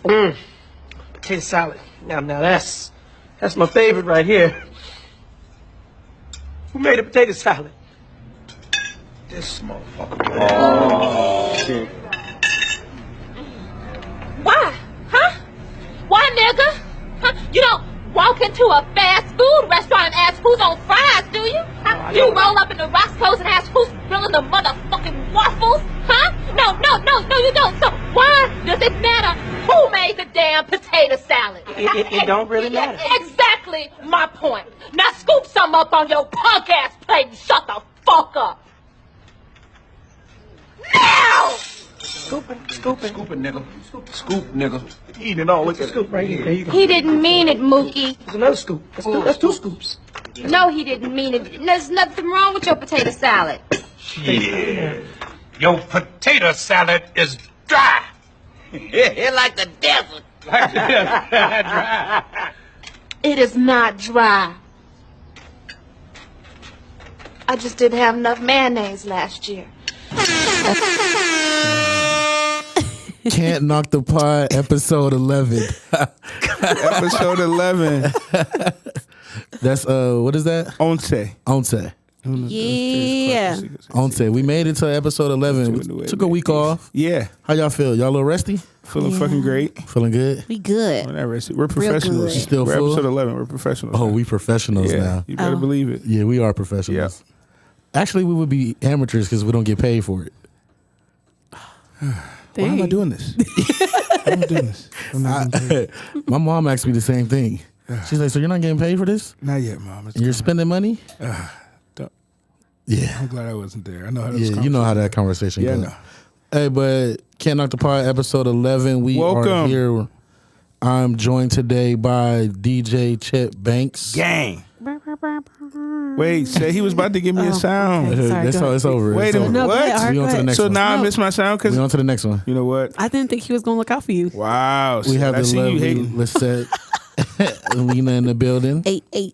Potato salad. Now that's my favorite right here. Who made a potato salad? This motherfucker. Oh, shit. Why? Huh? Why, nigga? Huh? You don't walk into a fast food restaurant and ask who's on fries, do you? Huh? You roll up in the Roscoe's and ask who's grilling the motherfucking waffles? Huh? No, you don't. So why does it matter who made the damn potato salad? It don't really matter. Exactly my point. Now scoop some up on your punk ass plate and shut the fuck up. Now! Scooping, nigga. Scoop, nigga. Eat it all. Look at scoop right here. There you go. He didn't mean it, Mookie. There's another scoop. That's two scoops. No, he didn't mean it. There's nothing wrong with your potato salad. Yeah. Your potato salad is dry. Like the desert. Dry. It is not dry. I just didn't have enough mayonnaise last year. Can't Knock the Pod, episode 11. Episode 11. That's what is that? Once. Yeah. Once. We made it to episode 11. We took a week off. Yeah. How y'all feel? Y'all a little resty? Feeling fucking great. Feeling good? We good. We're not rested. We're professionals. You still We're full? episode 11. We're professionals. Oh, we professionals now. You better believe it. Yeah, we are professionals. Actually, we would be amateurs because we don't get paid for it. Why am I doing this? Why am I doing this? My mom asked me the same thing. She's like, so you're not getting paid for this? Not yet, Mom. You're spending money? Yeah. I'm glad I wasn't there. I know how this Yeah, you know how that conversation goes. I know. Hey, but Can't Knock the Pod, episode 11. We are here. I'm joined today by DJ Chipbanks. Gang. Wait, say he was about to give me a sound. Okay. Sorry, That's all. It's over. Wait a minute. No, What? We on to the next So one. now I missed my sound because We on to the next one. you know what? I didn't think he was going to look out for you. Wow. We have I the see you lovely hating. Lisette, Lena in the building. 8-8.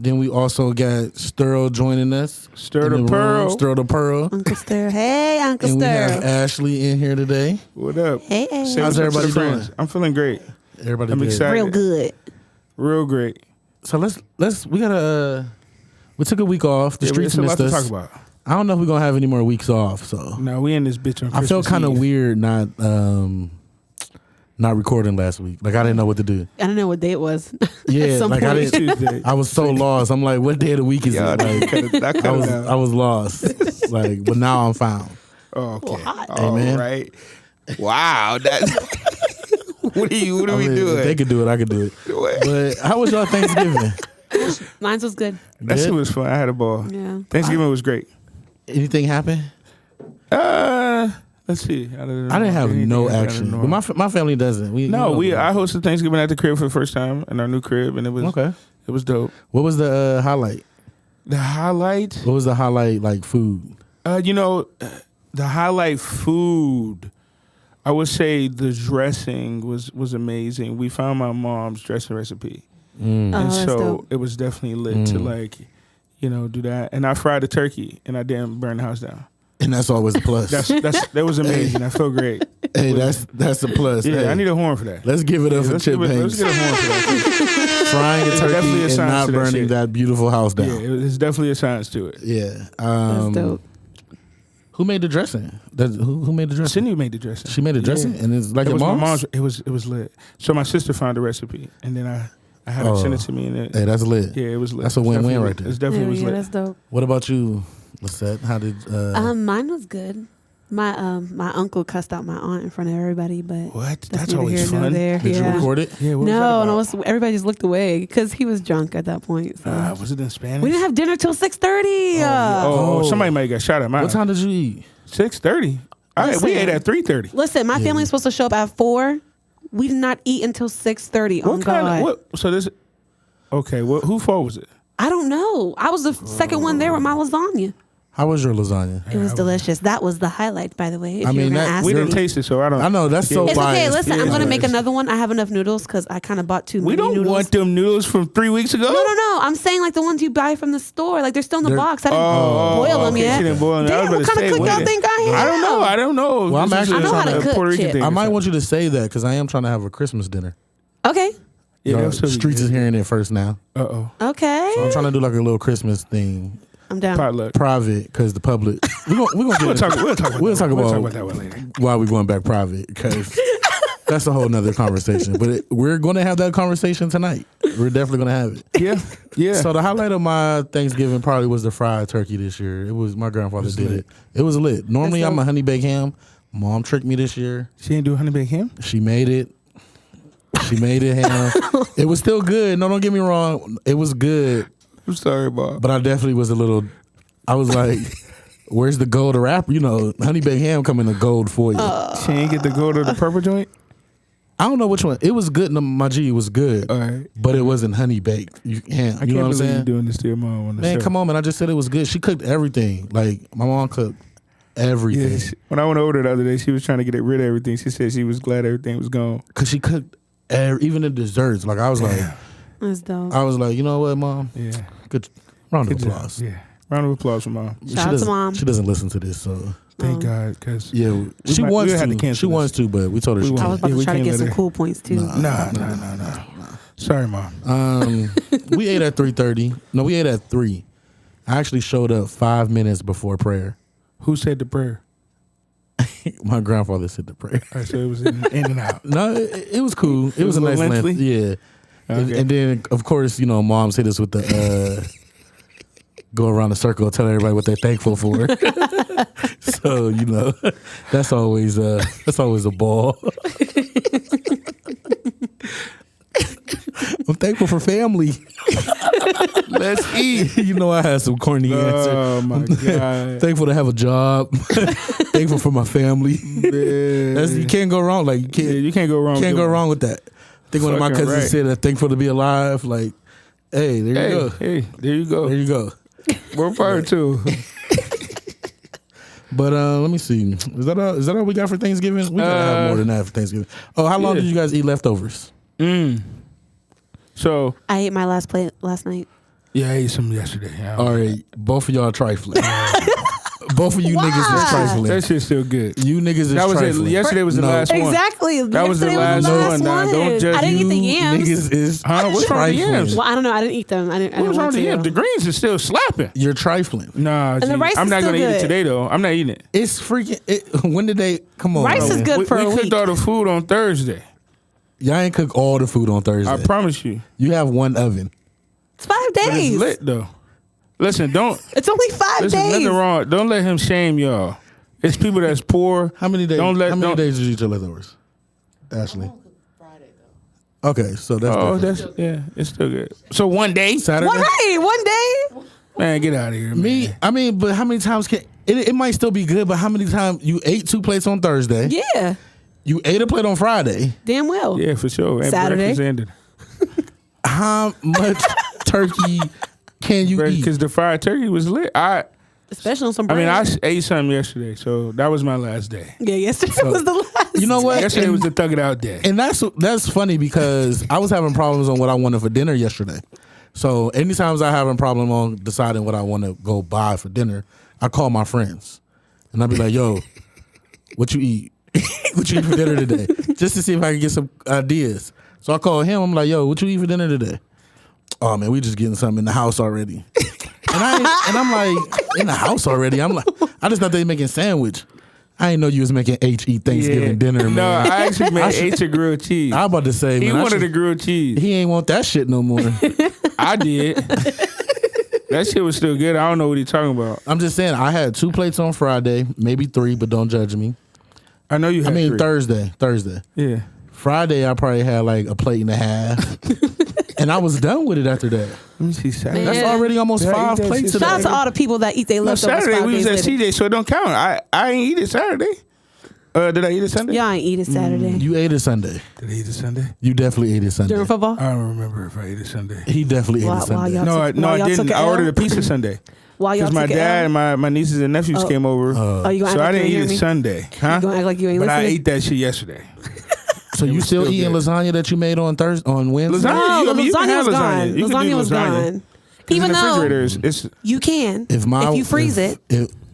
Then we also got Sturl joining us. Stir in the room. pearl. Stir the Pearl. Uncle Stir. Hey, Uncle And we have Stir. Ashley in here today. What up? Hey. Say How's what's up to everybody the friends. doing? I'm feeling great. Everybody I'm good. excited. Real good. Real great. So we gotta we took a week off. The Yeah, streets it's a lot missed to us. talk about. I don't know if we're gonna have any more weeks off. So No, we in this bitch on I felt Christmas kind of Eve. weird not recording last week. Like I didn't know what to do. I don't know what day it was. Yeah, some like I point. didn't. Tuesday. I was so lost. I'm like, what day of the week is Yeah, it? Like I was lost. Like, but now I'm found. Oh, okay. Amen. All right. Wow. That. What are we doing? If they could do it, I could do it. But how was y'all Thanksgiving? Mine was good. That shit Good? was fun. I had a ball. Yeah. Thanksgiving was great. Anything happen? Let's see. I I didn't have no action. But my family doesn't. I hosted Thanksgiving at the crib for the first time in our new crib, and it was Okay. It was dope. What was the highlight? The highlight, What was the highlight like food? the highlight food. I would say the dressing was amazing. We found my mom's dressing recipe, and that's so dope. it was definitely lit to do that. And I fried a turkey, and I didn't burn the house down. And that's always a plus. That was amazing. I felt great. Hey, that's a plus. Yeah, Hey, I need a horn for that. let's give it up for Let's Chip get Banks. a horn for that. Frying a It's definitely turkey a and science not to that burning shit. that beautiful house down. Yeah, it's definitely a science to it. Yeah. That's dope. Who made the dressing? Who made the dressing? Cindy made the dressing. She made the dressing, and it's like It your was my mom's. mom's. It was lit. So my sister found the recipe, and then I had her send it to me, and Hey, that's lit. yeah, it was lit. That's a It's win-win definitely right lit. there. It's definitely was Yeah, lit. that's dope. What about you, Lisette? How did? Mine was good. My uncle cussed out my aunt in front of everybody, but What? that's That's neither always here nor fun. there. Did you Yeah. record it? Yeah. What No, was that everybody just looked away because he was drunk at that point. So. was it in Spanish? We didn't have dinner till 6:30. Somebody might get shot at mine. What time did you eat? 6:30. All right, we Listen. ate at 3:30. Listen, my family was supposed to show up at 4. We did not eat until 6:30. What Oh kind God. of what? So this. Okay, whose fault was it? I don't know. I was the second one there with my lasagna. How was your lasagna? It was delicious. That was the highlight, by the way. I mean, we didn't taste it, so I don't. I know that's so It's biased. okay. Listen, I'm Yeah. going to make another one. I have enough noodles because I kind of bought too many We don't noodles. want them noodles from 3 weeks ago. No. I'm saying like the ones you buy from the store. Like they're still in the They're- box. I didn't boil them okay, yet. she didn't boil them. I Damn, was what about to kind of say, cook y'all wait. think I am? I don't know. Well, I'm This is actually I know how trying to to. cook, Puerto Rican Chip. thing. I might want you to say that because I am trying to have a Christmas dinner. Okay. Yeah, Y'all, that'll still be streets is good. hearing it first now. Uh-oh. Okay. So I'm trying to do like a little Christmas thing, I'm down. Potluck. private, because the public. We'll talk We'll talk about that one later. why we're going back private, because that's a whole nother conversation. But we're going to have that conversation tonight. We're definitely going to have it. Yeah. So the highlight of my Thanksgiving probably was the fried turkey this year. It was my grandfather did it. It was lit. Normally I'm a honey baked ham. Mom tricked me this year. She didn't do honey baked ham? She made it. She made it ham. It was still good. No, don't get me wrong. It was good. I'm sorry, Bob. But I definitely was a little. I was like, "Where's the gold wrap?" You know, honey baked ham come in a gold foil. She ain't get the gold or the purple joint? I don't know which one. It was good. No, my G was good. All right. But it wasn't honey baked. I You can't know what I'm believe saying? you doing this to your mom on the Man, show. come on, man. I just said it was good. She cooked everything. Like, my mom cooked everything. Yes. When I went over there the other day, she was trying to get rid of everything. She said she was glad everything was gone. Because she cooked even the desserts. Like, I was like, That's dope. you know what, Mom? Yeah. Good. Round of Good job. applause. Yeah. Round of applause for mom. Shout out to Mom. She doesn't listen to this, so. Thank God, because Yeah, she wants to. She wants to, but we told her she I was can't. about we to try to can't get let some her- cool points too. Nah. Sorry, Mom. We ate at 3:30. No, we ate at 3. I actually showed up 5 minutes before prayer. Who said the prayer? My grandfather said the prayer. All right, so it was in and out. No, it was cool. It was a a nice little length. lengthy? Yeah. Okay. And then, of course, moms hit us with the go around the circle, tell everybody what they're thankful for. So, that's always a ball. I'm thankful for family. Let's eat. I had some corny answer. Oh, my God. Thankful to have a job. Thankful for my family. You can't go wrong. Like You can't go wrong. Can't go wrong with that. I think one of my Fucking cousins right. said that thankful to be alive. Like, hey, there you go. Hey, there you go. There you go. We're part two. But let me see. Is that all we got for Thanksgiving? We gotta have more than that for Thanksgiving. Oh, how long yeah. did you guys eat leftovers? So, I ate my last plate last night. yeah, I ate some yesterday. All right, both of y'all trifling. Both of you niggas is trifling. That shit's still good. You niggas is That was trifling. it. Yesterday was the No. last one. Exactly. That was the Yesterday last one. Now, don't judge I didn't eat the You yams. niggas is Huh? What's wrong with the trifling. yams? Well, I don't know. I didn't eat them. I didn't What's wrong want with to. him? The greens is still slapping. You're trifling. Nah, the G, rice I'm is not still gonna eat it good. today though. I'm not eating it. It's freaking. When did they come on? Rice is man. good We for a cooked week. all the food on Thursday. Y'all ain't cook all the food on Thursday. I promise you. You have one oven. It's 5 But it's days. lit though. Listen, don't It's only 5 listen. days. Nothing wrong. Don't let him shame y'all. It's people that's poor. How many days? Don't let. how many don't, days did you eat your leftovers, Ashley? Okay, so that's Oh, different. that's it's still good. So one day, Saturday. One day. man, get out of here, man. Me, I mean, but how many times can it might still be good? But how many times you ate 2 plates on Thursday? Yeah. You ate a plate on Friday. Damn well. Yeah, for sure. And Saturday. breakfast ended How much turkey can you eat? because the fried turkey was lit. Especially on some I bread. mean, I ate something yesterday, so that was my last day. Yeah, yesterday was the last. You know what? Yesterday was the thug it out day. And that's funny because I was having problems on what I wanted for dinner yesterday. So anytime I have a problem on deciding what I want to go buy for dinner, I call my friends and I'll be like, "Yo, what you eat? What you eat for dinner today?" Just to see if I can get some ideas. So I call him. I'm like, "Yo, what you eat for dinner today?" "Oh man, we just getting something in the house already." And I'm like, in the house already? I'm like, I just thought they making sandwich. I didn't know you was making H eat Thanksgiving dinner, man. No, I actually made H a grilled cheese. I was about to say, He man, wanted a grilled cheese. he ain't want that shit no more. I did. That shit was still good. I don't know what he's talking about. I'm just saying, I had 2 plates on Friday, maybe 3, but don't judge me. I know you had three. Thursday. Yeah. Friday, I probably had like a plate and a half. And I was done with it after that. Let me see Saturday. That's Yeah. already almost Yeah, 5 that plates shit today. Shout out to all the people that eat their No, leftovers Saturday 5 we was days at later. CJ, so it don't count. I ain't eat it Saturday. Did I eat it Sunday? Y'all ain't eat it Saturday. You ate it Sunday. Did I eat it Sunday? You definitely ate it Sunday. During football? I don't remember if I ate it Sunday. He definitely ate it While Sunday. y'all No, took- I while y'all didn't. took I an ordered L? a pizza Sunday. While y'all Because my took it dad out? and my nieces and nephews came over. Oh, you gonna So act I like you didn't ain't eat hear it me? Sunday. Huh? You gonna act like you ain't But I listening? ate that shit yesterday. So you still still eating good. lasagna that you made on Thursday, on Wednesday? Lasagna? No, You- I mean, you can lasagna have was lasagna. gone. You can do Lasagna was lasagna. gone. In Even the though refrigerator, it's you can, If you freeze it.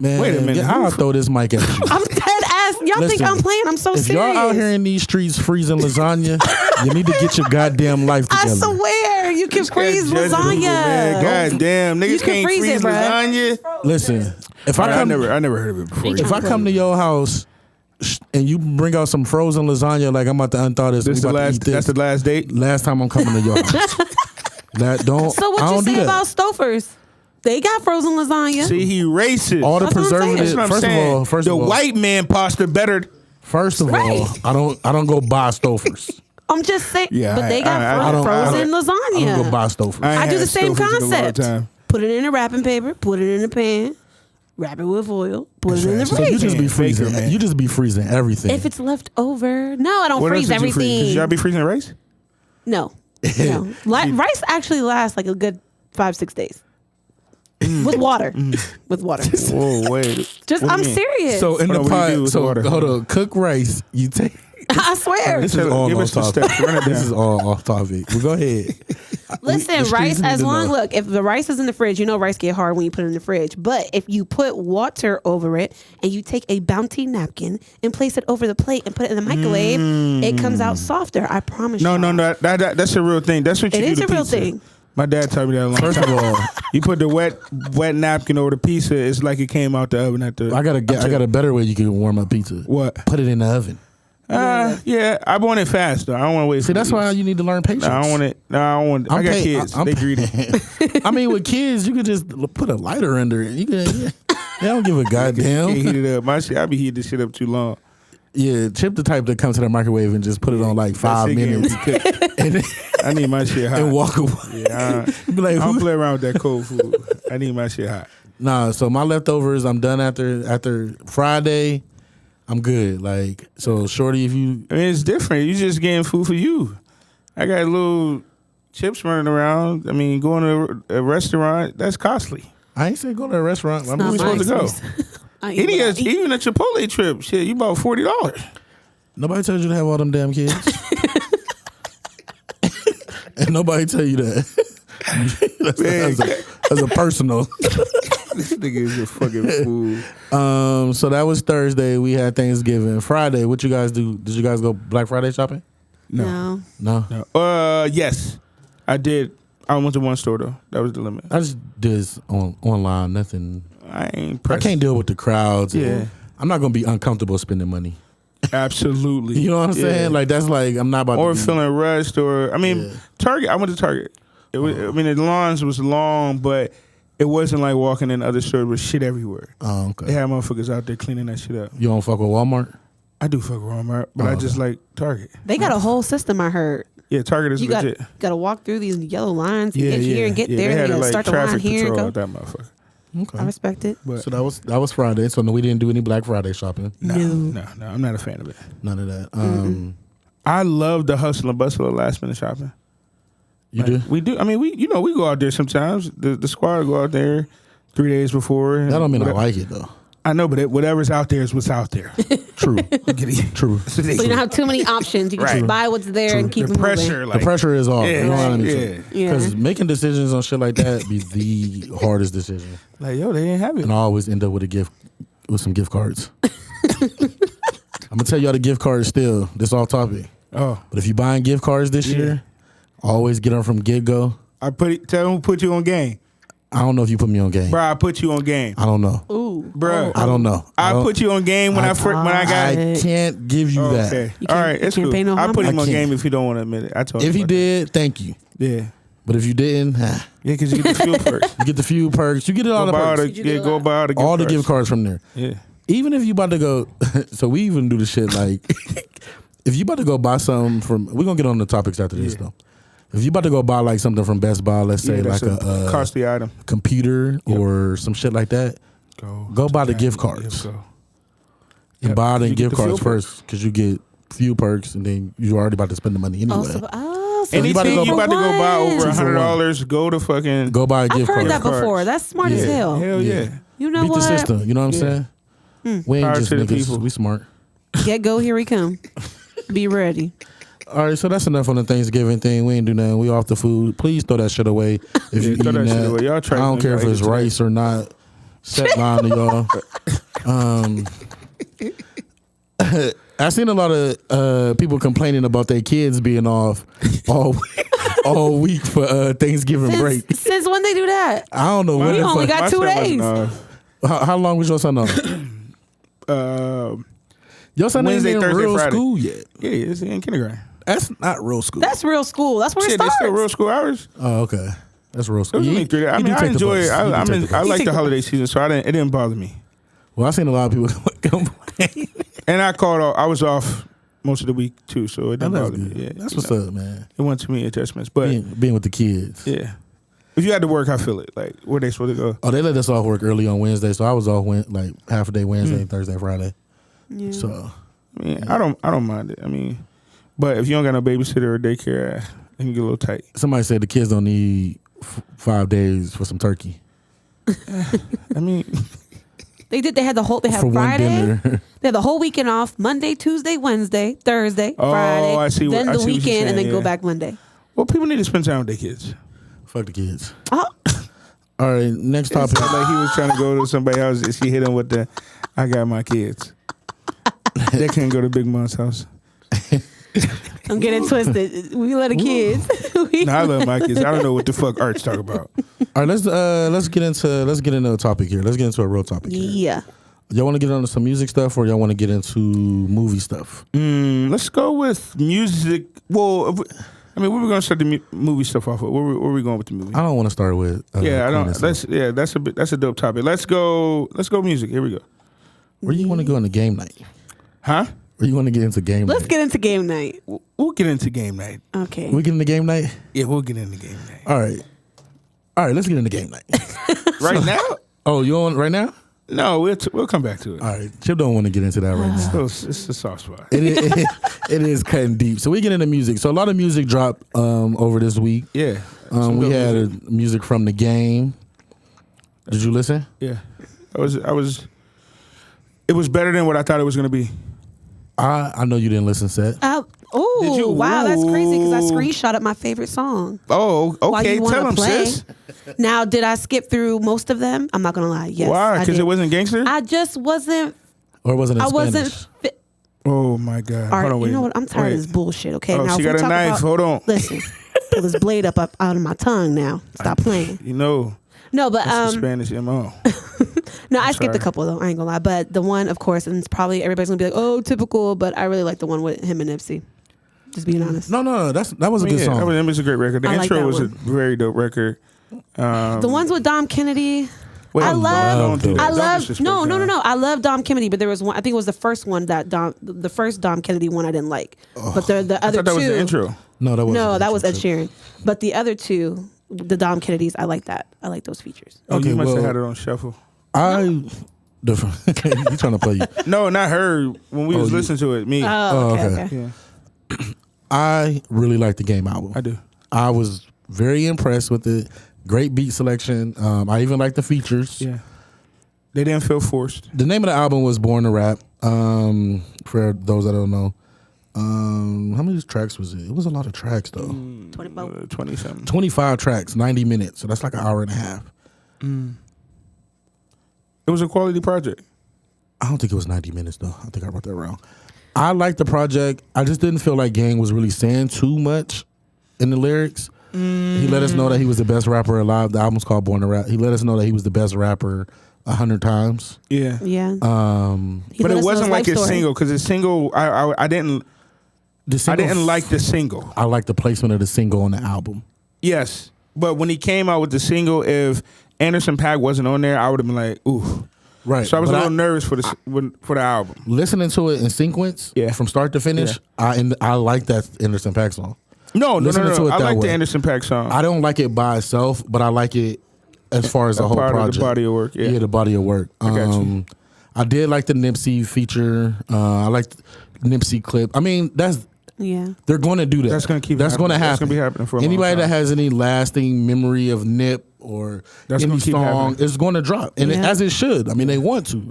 Man, Wait a minute. I'll throw this mic at you. I'm dead ass. Y'all think Listen, I'm playing? I'm so if serious. y'all out here in these streets freezing lasagna, you need to get your goddamn life I together. swear, you can freeze Judge Google, man. lasagna. God damn, niggas You can can't freeze freeze it, bruh. lasagna. Listen, if I I come, never heard of it before. if I come to your house and you bring out some frozen lasagna, like I'm about to unthaw this, This we the about to last. eat this. That's the last date. Last time I'm coming to your house. That don't. So I what you don't do say that. about Stouffer's? They got frozen lasagna. See, he racist. All the That's what I'm saying. preservatives. That's what I'm saying. First the of all, white man pasta better. First of Right. all, I don't go buy Stouffer's. I'm just saying, Yeah, but they got I don't- frozen I lasagna. don't go buy Stouffer's. I do had the same Stouffer's in a long concept. time. Put it in a wrapping paper, put it in a pan, wrap it with oil, put it in the right. So you freezer. just be freezing. Baker, man. You just be freezing everything. If it's left over, no, I don't What freeze else did you freeze? everything. Did y'all be freezing rice? No, no. Rice actually lasts like a good 5-6 days with water. With water. Whoa, wait. Just, What do I'm you mean? serious. so in Hold the on, what do you do pot, with so water? hold on, cook rice. You take. I swear. This is all Give off us the topic. steps. Run it This down. is all off topic. Well, go ahead. Listen, the rice, streets need as to long, know. look, if the rice is in the fridge, you know rice get hard when you put it in the fridge. But if you put water over it and you take a Bounty napkin and place it over the plate and put it in the microwave, it comes out softer. I promise No, you. no, no. That's a real thing. That's what you It do is to a real pizza. thing. My dad told me that a long First time. of all, You put the wet napkin over the pizza. It's like it came out the oven at the. I got a better way you can warm up pizza. What? Put it in the oven. Yeah, I want it fast though. I don't want to wait. See, that's why you need to learn patience. No, I don't want it. No, I don't want. I got pay- kids. I'm They pay- greedy. I mean, with kids, you can just put a lighter under it. You can. They don't give a Can't goddamn. heat it up. My shit. I be heating this shit up too long. Yeah, Chip the type that comes to the microwave and just put it on like 5 shit getting minutes recooked. and, I need my shit hot. and walk away. Yeah, Be like, I don't who- play around with that cold food. I need my shit hot. Nah, so my leftovers, I'm done after Friday. I'm good. Like, so shorty, if you I mean, it's different. You just getting food for you. I got little chips running around. I mean, going to a restaurant, that's costly. I ain't say go to a restaurant. I'm Not just supposed to go? excuse. I eat what I eat. Even a Chipotle trip, shit, you bought $40. Nobody tells you to have all them damn kids. And nobody tell you that. that's a personal. This nigga is a fucking fool. So that was Thursday. We had Thanksgiving. Friday, what you guys do? Did you guys go Black Friday shopping? No. No. Yes, I did. I went to one store though. That was the limit. I just did this online. Nothing. I ain't. I Pressed. can't deal with the crowds. Yeah. I'm not gonna be uncomfortable spending money. Absolutely. You know what I'm saying? Like that's like I'm not about or to be, feeling rushed, or I mean, Yeah. Target. I went to Target. It was, I mean, the lines was long, but it wasn't like walking in other stores with shit everywhere. Oh, okay. They had motherfuckers out there cleaning that shit up. You don't fuck with Walmart? I do fuck with Walmart, but I just like Target. They got a whole system, I heard. Yeah, Target is You got legit. to walk through these yellow lines, Yeah, get here and get yeah. there. They had You to, got to like, start the line traffic here and control go. out that motherfucker. Okay. I respect it. But So that was Friday. So no, we didn't do any Black Friday shopping. no, I'm not a fan of it. None of that. I love the hustle and bustle of last minute shopping. You Like, do? We do. I mean, we go out there sometimes. The squad go out there 3 days before. and That don't mean I whatever. like it though. I know, but whatever's out there is what's out there. True. True. So you don't have too many options. You can just Right. buy what's there and keep the it pressure, moving. like The pressure is off. Yeah, You know what I mean? yeah. Yeah. Because making decisions on shit like that be the hardest decision. like yo, they didn't have it. And I always end up with some gift cards. I'm gonna tell y'all the gift cards still. This off topic. Oh, But if you buying gift cards this year, always get them from Get Go. tell them who put you on game, I don't know if you put me on game. bro. I put you on game, I don't know. Ooh. bro. I don't know. I don't- put you on game when I got. I can't give you that. Okay, You all can't- right, you it's can't cool. pay no I put homage? him I on can't. game if you don't want to admit it. I told If him he about did, thank you. that. Yeah, But if you didn't, yeah, because you get the fuel perks. you get the few perks. You get all Go the buy all perks. the, yeah, go buy all the gift All the cards. gift cards from there. Yeah, Even if you about to go, so we even do the shit like, if you about to go buy something from, we're gonna get on the topics after this though. If you about to go buy like something from Best Buy, let's say yeah, like that's a costly item. computer or some shit like that, go buy the gift cards. Go. And buy the You get gift the cards fuel perks. first because you get few perks and then you're already about to spend the money anyway. Oh, else. Anything you about to go buy over One. $100, go to fucking Go buy a I've gift heard card. that before. That's smart as hell. Hell yeah. You know Beat what? the system. You know what I'm saying? We ain't Power just to the niggas. people. We smart. Get go, here we come. Be ready. All right, so that's enough on the Thanksgiving thing. We ain't do nothing. We off the food. Please throw that shit away if you throw eating that shit that. away. Y'all try I don't to care if make it's it rice or not. Set line to y'all. I seen a lot of people complaining about their kids being off all week for Thanksgiving break. Since when they do that? I don't know. We When only got My 2 son wasn't days. off. how long was your son off? Your son Wednesday, ain't in Thursday, real Friday. school yet. Yeah, it's in kindergarten. That's not real school. That's real school. That's where Shit, it they starts. still real school hours. Oh, okay. That's real It school. was only You- 3 days. I you mean, do I take the enjoy bus. it. You do I take the mean, bus. I like take the the holiday bus. season, so it didn't bother me. Well, I seen a lot of people complain. And I called off. I was off most of the week too, so it didn't That's bother me. good. Yeah, That's you what's know, up, man. It wasn't too many adjustments, but Being with the kids. yeah. If you had to work, I feel it. Like, where they supposed to go? Oh, they let us off work early on Wednesday, so I was off like half a day Wednesday, Thursday, Friday. Yeah. So I mean, I don't mind it. I mean, but if you don't got no babysitter or daycare, it can get a little tight. somebody said the kids don't need 5 days for some turkey I mean, They did. They had for one Friday. dinner. They had the whole weekend off. Monday, Tuesday, Wednesday, Thursday, Oh, Friday. I see what- Then I the see what you're weekend, and saying, then go yeah. back Monday. well, people need to spend time with their kids. Fuck the kids. Oh, All right, next topic. Like he was trying to go to somebody else, and she hit him with the, "I got my kids." They can't go to Big Mom's house. I'm getting twisted. We let the kids. No, I love my kids. I don't know what the fuck Art's talking about. All right, let's get into a topic here. Let's get into a real topic here. Yeah. Y'all want to get into some music stuff, or y'all want to get into movie stuff? Let's go with music. Well, I mean, where we gonna start the movie stuff off of? Where we going with the movie? I don't want to start with. Yeah, I don't. Queen and stuff. That's a dope topic. Let's go music. Here we go. Where you want to go into game night? Huh? Where you want to get into game Let's night? get into game night. We'll get into game night. Okay. We get into game night. Yeah, we'll get into game night. All right. Let's get into game night. Right now? Oh, you on right now? No, we'll come back to it. All right, Chip don't want to get into that right now. It's a soft spot. It is cutting deep. So we get into music. So a lot of music dropped over this week. Yeah. We had music from The Game. Did you listen? Yeah. It was better than what I thought it was gonna be. I know you didn't listen, Seth. Did you? Oh, wow, that's crazy because I Ooh. screenshotted my favorite song. Oh, While okay. you wanna Tell him, play. sis. Now, did I skip through most of them? I'm not gonna lie. Yes. Why? I Because did. it wasn't gangster? I just wasn't. Or was it in I Spanish? wasn't. Oh my God. All Hold right, on, wait. you know what? I'm tired Wait. of this bullshit. Okay, Oh, now she if we got a talk knife. about- Hold on. Listen, pull this blade up out of my tongue. Now, stop playing. You know, No, but that's the Spanish MO. no, I skipped a sorry. couple though. I ain't gonna lie, but the one, of course, and it's probably everybody's gonna be like, "Oh, typical," but I really like the one with him and Nipsey. Just being honest. No, that was a good song. It was a great record. The I like intro that was a one. very dope record. The ones with Dom Kennedy. Wait, I don't love. do that. I Don't love. disrespect No. Dom. I love Dom Kennedy, but there was one. I think it was the first one that the first Dom Kennedy one I didn't like. But the I other thought that two. was the intro. No, that was No, that was Ed Sheeran. But the other two, the Dom Kennedys, I like that. I like those features. Oh, Okay, you must well- have had it on shuffle. You trying to play you? No, not her. When we was you- listening to it, me. Oh, okay. okay. Okay. Yeah, I really like the Game album. I do. I was very impressed with it. Great beat selection. I even like the features. Yeah. They didn't feel forced. The name of the album was Born to Rap. For those that don't know, how many tracks was it? It was a lot of tracks though. 20 something. 25 tracks, 90 minutes. So that's like an hour and a half. It was a quality project. I don't think it was 90 minutes though. I think I wrote that wrong. I liked the project. I just didn't feel like Gang was really saying too much in the lyrics. He let us know that he was the best rapper alive. The album's called Born to Rap. He let us know that he was the best rapper 100 times. Yeah. Yeah. He But let it us know wasn't his like life his story. single because his single, I didn't like the single. I like the placement of the single on the album. Yes, but when he came out with the single, if Anderson .Paak wasn't on there, I would have been like, ooh. Right. So I was But a little nervous for the album. listening to it in sequence, Yeah. from start to finish, I like that Anderson .Paak song. No. Listening to it I that like way. the Anderson .Paak song. I don't like it by itself, but I like it as far as the whole part of the project. body of work, yeah. the body of work. got you. I did like the Nipsey feature. I liked Nipsey clip. I mean, Yeah. They're going to do that. That's gonna keep That's going to happening. happen. That's gonna be happening for a long Anybody that time. has any lasting memory of Nip or That's any gonna keep song happening. is going to drop, and Yeah. as it should. I mean, they want to.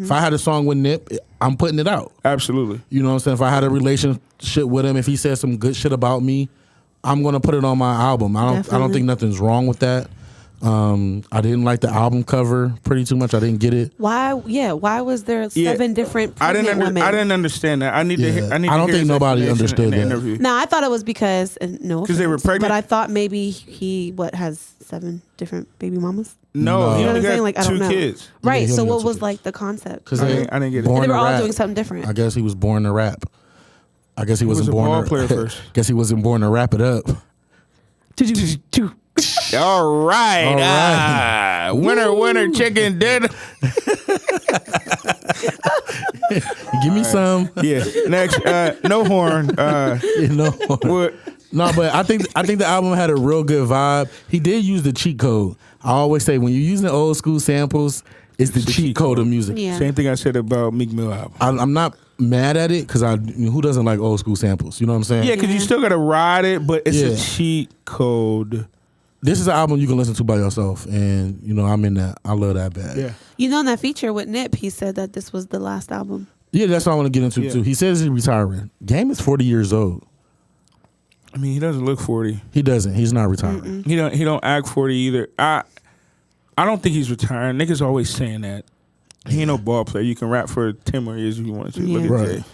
If I had a song with Nip, I'm putting it out. Absolutely. You know what I'm saying? If I had a relationship with him, if he said some good shit about me, I'm gonna put it on my album. I don't Definitely. think nothing's wrong with that. I didn't like the album cover pretty too much. I didn't get it. Why? Yeah. Why was there Yeah. 7 different I pregnant women? I didn't understand that. I need to. Yeah. I need. I don't to hear think his nobody explanation understood in the that. interview. No, I thought it was because no, 'Cause they were offense, pregnant? But I thought maybe he has 7 different baby mamas. No, No. he You know only what I'm saying? got Like I don't 2 know. kids. Right. he So only got what 2 was kids. like the concept? Because I didn't get it. born And they were to all rap. doing something different. I guess he was born to rap. I guess he wasn't a born ball to player first. Guess he wasn't born to wrap it up. All right. All right. Winner, chicken dinner. Give me some. Yeah. Next, no horn. You know. What? No, but I think the album had a real good vibe. He did use the cheat code. I always say when you're using old school samples, it's the cheat code of music. Yeah. Same thing I said about Meek Mill album. I'm not mad at it because who doesn't like old school samples? You know what I'm saying? Yeah, because you still gotta ride it, but it's Yeah. a cheat code. This is an album you can listen to by yourself, and I'm in that. I love that bad. Yeah. You know, in that feature with Nip, he said that this was the last album. Yeah, that's what I want to get into Yeah. too. He says he's retiring. Game is 40 years old. I mean, he doesn't look 40. He doesn't. He's not retiring. He don't act 40 either. I don't think he's retiring. Niggas always saying that. He ain't no ball player. You can rap for 10 more years if you want to. Yeah. Look at Right. Jay.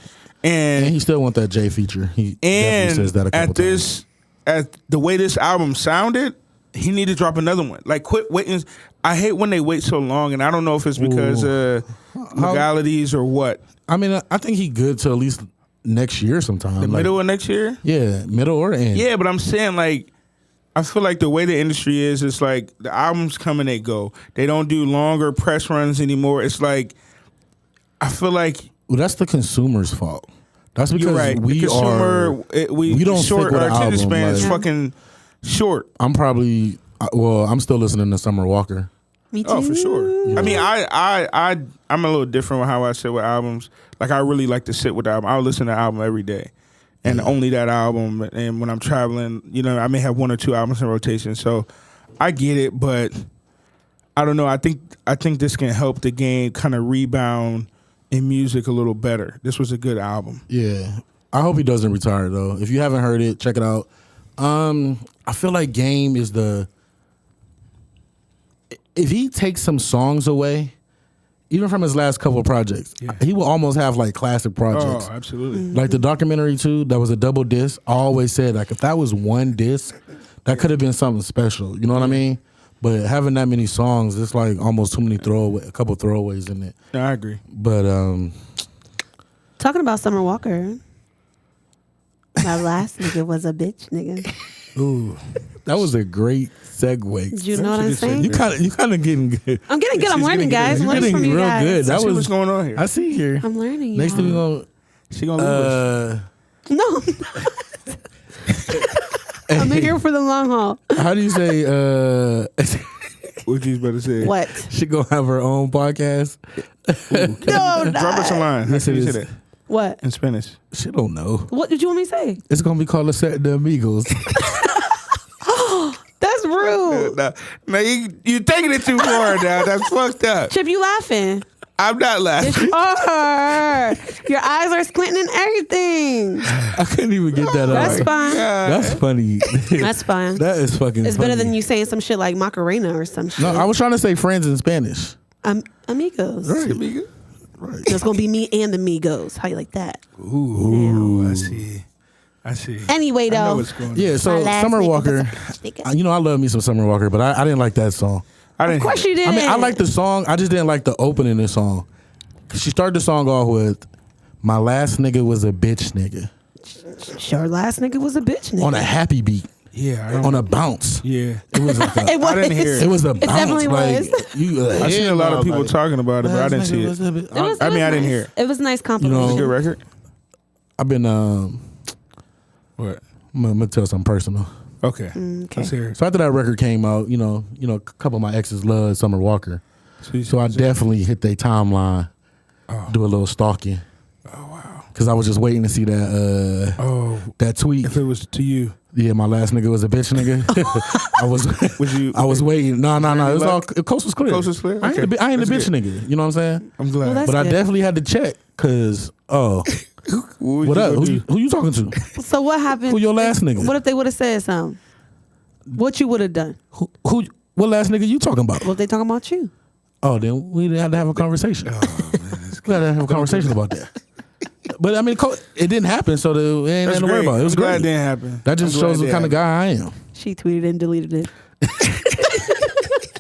And And he still want that Jay feature. He definitely says that a couple times. at the way this album sounded, he need to drop another one. Like, quit waiting. I hate when they wait so long, and I don't know if it's because legalities or what. I mean, I think he good till at least next year sometime. The middle of next year? Yeah, middle or end. Yeah, but I'm saying, like, I feel like the way the industry is, it's like the albums come and they go. They don't do longer press runs anymore. It's like, I feel like Well, that's the consumer's fault. That's because you're right. we the consumer, we don't short. stick with Our an attention album, span is like- fucking short. I'm probably I'm still listening to Summer Walker. Me too. Oh, for sure. I mean, I'm a little different with how I sit with albums. Like, I really like to sit with the album. I'll listen to the album every day, and only that album. And when I'm traveling, I may have 1 or 2 albums in rotation. So I get it, but I don't know. I think this can help the game kind of rebound in music a little better. This was a good album. Yeah, I hope he doesn't retire though. If you haven't heard it, check it out. I feel like Game is if he takes some songs away, even from his last couple of projects, he will almost have like classic projects. Oh, absolutely. Like the documentary too, that was a double disc. I always said like if that was one disc, that could have been something special. You know what I mean? But having that many songs, it's like almost too many a couple throwaways in it. No, I agree. But Talking about Summer Walker. My last nigga was a bitch nigga. ooh, that was a great segue. You know what I'm saying? You kind of getting good. I'm getting good. I'm She's learning, getting guys. good. I'm You're learning getting from you real guys. good. That Let's see was what's going on here. I see here. I'm learning. Next thing we gonna She gonna lose. No. I'm in here for the long haul. how do you say What you about to say? What? she gonna have her own podcast? No, Drop us a line. How Yes, can it you say is. that What? in Spanish? She don't know. What did you want me to say? It's gonna be called Lisette de Amigos. That's rude. No, you taking it too far now. That's fucked up. Chip, you laughing? I'm not laughing. Oh, your eyes are squinting and everything. I couldn't even get that That's out. fine. That's funny. That's fine. That is fucking. It's funny. better than you saying some shit like Macarena or some shit. No, I was trying to say friends in Spanish. Amigos. Right. It's gonna be me and the Migos. How you like that? Ooh, I see. Anyway, I know though. what's going on. Yeah. So My last Summer nigga Walker. was a bitch nigga. I love me some Summer Walker, but I didn't like that song. I didn't Of course you did. I mean, I like the song. I just didn't like the opening of the song. She started the song off with, "My last nigga was a bitch nigga," Your last nigga was a bitch nigga. on a happy beat, Yeah, I don't, on a bounce. yeah. It was like a, It was. I didn't hear it was a bounce. definitely like, was. You, I seen a lot of people talking about it, but I didn't see it. I mean, I didn't hear it. It was a nice compliment. It's a good record. I've been What? I'm gonna tell something personal. Okay. Okay. Let's hear it. So after that record came out, a couple of my exes loved Summer Walker. So I definitely hit their timeline, do a little stalking. Oh wow! Because I was just waiting to see that tweet. If it was to you. Yeah, my last nigga was a bitch nigga. I was waiting. No. It was all coast was clear. Coast was clear? I ain't Okay. a That's bitch good. nigga. You know what I'm saying? I'm glad. Well, that's But I good. definitely had to check because what up? Who you talking to? So what happened? Who your last nigga? What if they would have said something? What you would have done? Who? What last nigga you talking about? What if they talking about you? Oh, then we had to have a conversation. We had to have a conversation about that. But I mean, it didn't happen, so we ain't nothing to worry about. It was glad it great. didn't happen. That just shows the kind of guy I am. She tweeted and deleted it.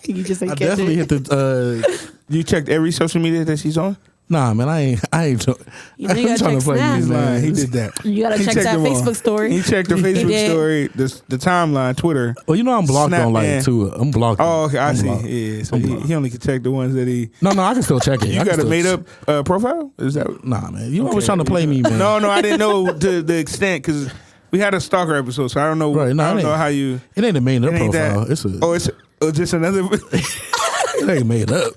You just ain't I catch definitely it. hit the. You checked every social media that she's on? Nah, man, I ain't. You know you gotta trying check to play Snap. these, man. He did that. You gotta He check checked that them all. Facebook story. He checked the He Facebook did. story, the timeline, Twitter. Well, you know I'm blocked Snap, on like man. 2. I'm blocked. Oh, okay, I I'm see. blocked. Yeah, so I'm he blocked. only can check the ones that he. No, I can still check it. You I can got a still- made up profile? Is that? Nah, man. You always trying to play me, man. No, I didn't know the extent because we had a stalker episode, so I don't know. Right, no, I it don't know ain't- how you. It ain't a made up It ain't profile. that. It's just another. It ain't made up.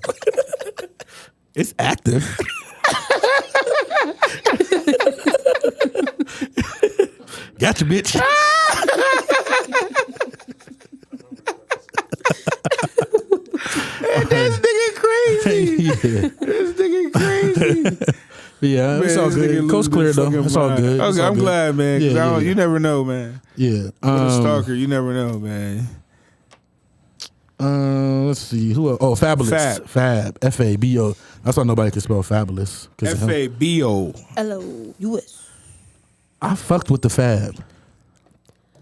It's active. Gotcha, bitch. This nigga crazy. Yeah. This nigga crazy. Yeah, it's Man, all this good. nigga Coast lose clear his though. fucking It's all mind. good. It's Okay, all I'm good. glad, man. 'Cause Yeah, yeah. you never know, man. Yeah. With a stalker, you never know, man. Let's see. Who else? Oh, Fabulous. Fab. Fabo. That's why nobody can spell Fabulous. 'Cause of him. Fabo. Hello, US. I fucked with the Fab.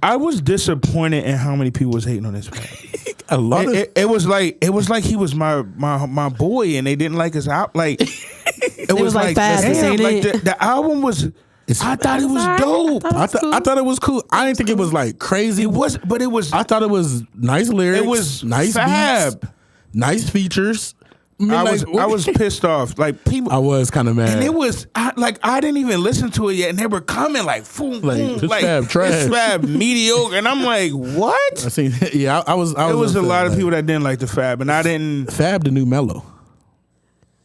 I was disappointed in how many people was hating on this man. A lot of It was like he was my boy, and they didn't like his out. Like it was like, Fab, this damn, ain't like it. the album was. I thought it was dope. I thought it was cool. I didn't think it was like crazy. It was, but it was. I thought it was nice lyrics. It was nice Fab. beats, nice features. I was pissed off. Like people, I was kind of mad. and it was I didn't even listen to it yet, and they were coming like, boom, Like, boom, this like Fab trash. this Fab mediocre, and I'm like, what? I seen. Yeah, I was. It was a upset, lot of like, people that didn't like the Fab, and I didn't. Fab the new Mellow.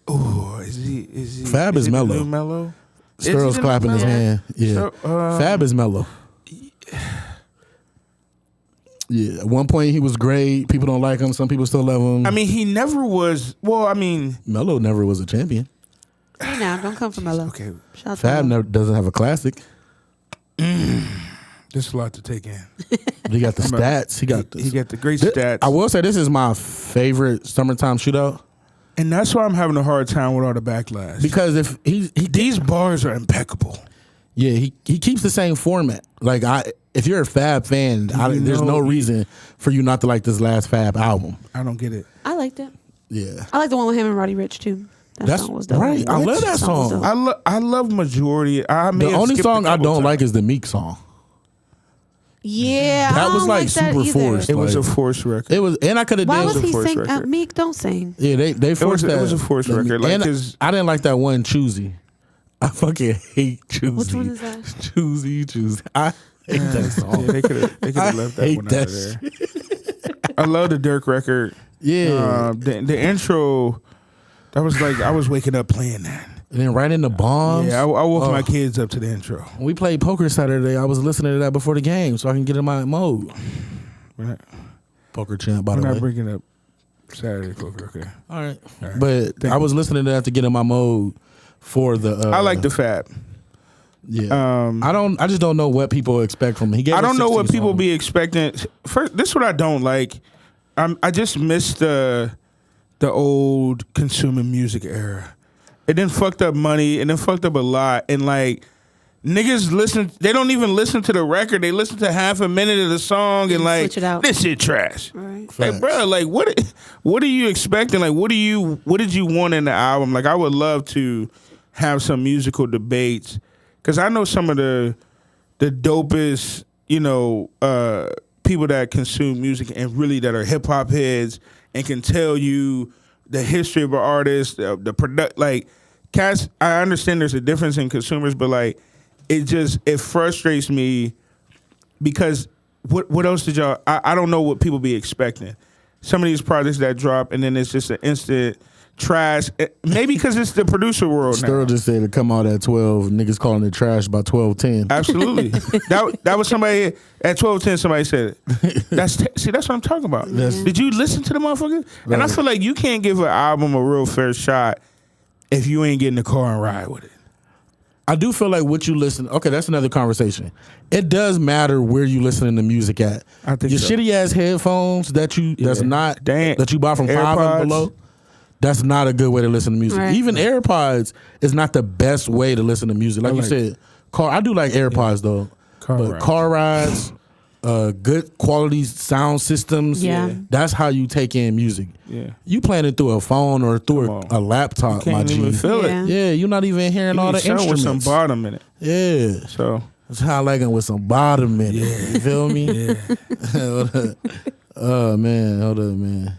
Oh, is he? Fab is he the mellow. new Mellow. Sterl's clapping his hand. Yeah, Fab is mellow. Yeah, at one point he was great. People don't like him. Some people still love him. I mean, he never was. Well, I mean, Mello never was a champion. Hey now, don't come from Mello. okay, Shout out to Fab Mello. never doesn't have a classic. there's a lot to take in. He got the stats. He got the great stats. I will say this is my favorite summertime shootout And that's why I'm having a hard time with all the backlash. because if These bars are impeccable. yeah he keeps the same format. Like if you're a Fab fan, there's no reason for you not to like this last Fab album. I don't get it. I liked it. Yeah, I like the one with him and Roddy Ricch too. That song was dope. right. I love that was song. dope. I love majority. The only song I don't like is the Meek song. Yeah, That I was don't like like that super either. forced. It was a Like, forced record. It was, and I could have Why did. was he forced sing? record. Meek, don't sing. Yeah, they forced that. It was a forced record. Like, and 'cause- I didn't like that one Choosy. I fucking hate Choosy. Which one is that? Choosy. I hate that song. Yeah, they could have I left that hate one out that of there. I love the Dirk record. Yeah. The intro. That was like I was waking up playing that. And then right in the bombs. Yeah, I woke my kids up to the intro. When we played poker Saturday, I was listening to that before the game so I can get in my mode. Poker champ, by We're the not way. bringing up Saturday poker. Okay. All right. All right. But Thank I you. was listening to that to get in my mode for the. I like the Fab. Yeah. I just don't know what people expect from him. He gave I us don't know what 16 people songs. be expecting. First, this is what I don't like. I just miss the old consumer music era. It then fucked up money. And then fucked up a lot. And like niggas listen. They don't even listen to the record. They listen to half a minute of the song and like switch it out. this shit trash. Right. Like, bro, like what are you expecting? Like, what did you want in the album? Like, I would love to have some musical debates because I know some of the dopest, people that consume music and really that are hip hop heads and can tell you the history of an artist, the product. Like, cats, I understand there's a difference in consumers, but like, it frustrates me because what else did y'all? I don't know what people be expecting. Some of these projects that drop and then it's just an instant trash. Maybe because it's the producer world now. Sterl just said to come out at 12. Niggas calling it trash by 12:10. Absolutely. that was somebody at 12:10. Somebody said it. That's what I'm talking about. Did you listen to the motherfucker? Right. And I feel like you can't give an album a real fair shot if you ain't get in the car and ride with it. I do feel like what you listen. Okay, that's another conversation. It does matter where you listening to music at. I think your so. shitty ass headphones that you that you buy from AirPods. 5 and below. That's not a good way to listen to music. Right. Even AirPods is not the best way to listen to music. Like you said, I do like AirPods though. Car rides, good quality sound systems. Yeah. That's how you take in music. Yeah. You playing it through a phone or through a laptop, You my can't G. even feel Yeah. it. Yeah, you're not even hearing all the You need something instruments. with some bottom in it. Yeah. So That's how I like it with some bottom in it. You feel me? yeah. Hold up. Oh man, hold up, man.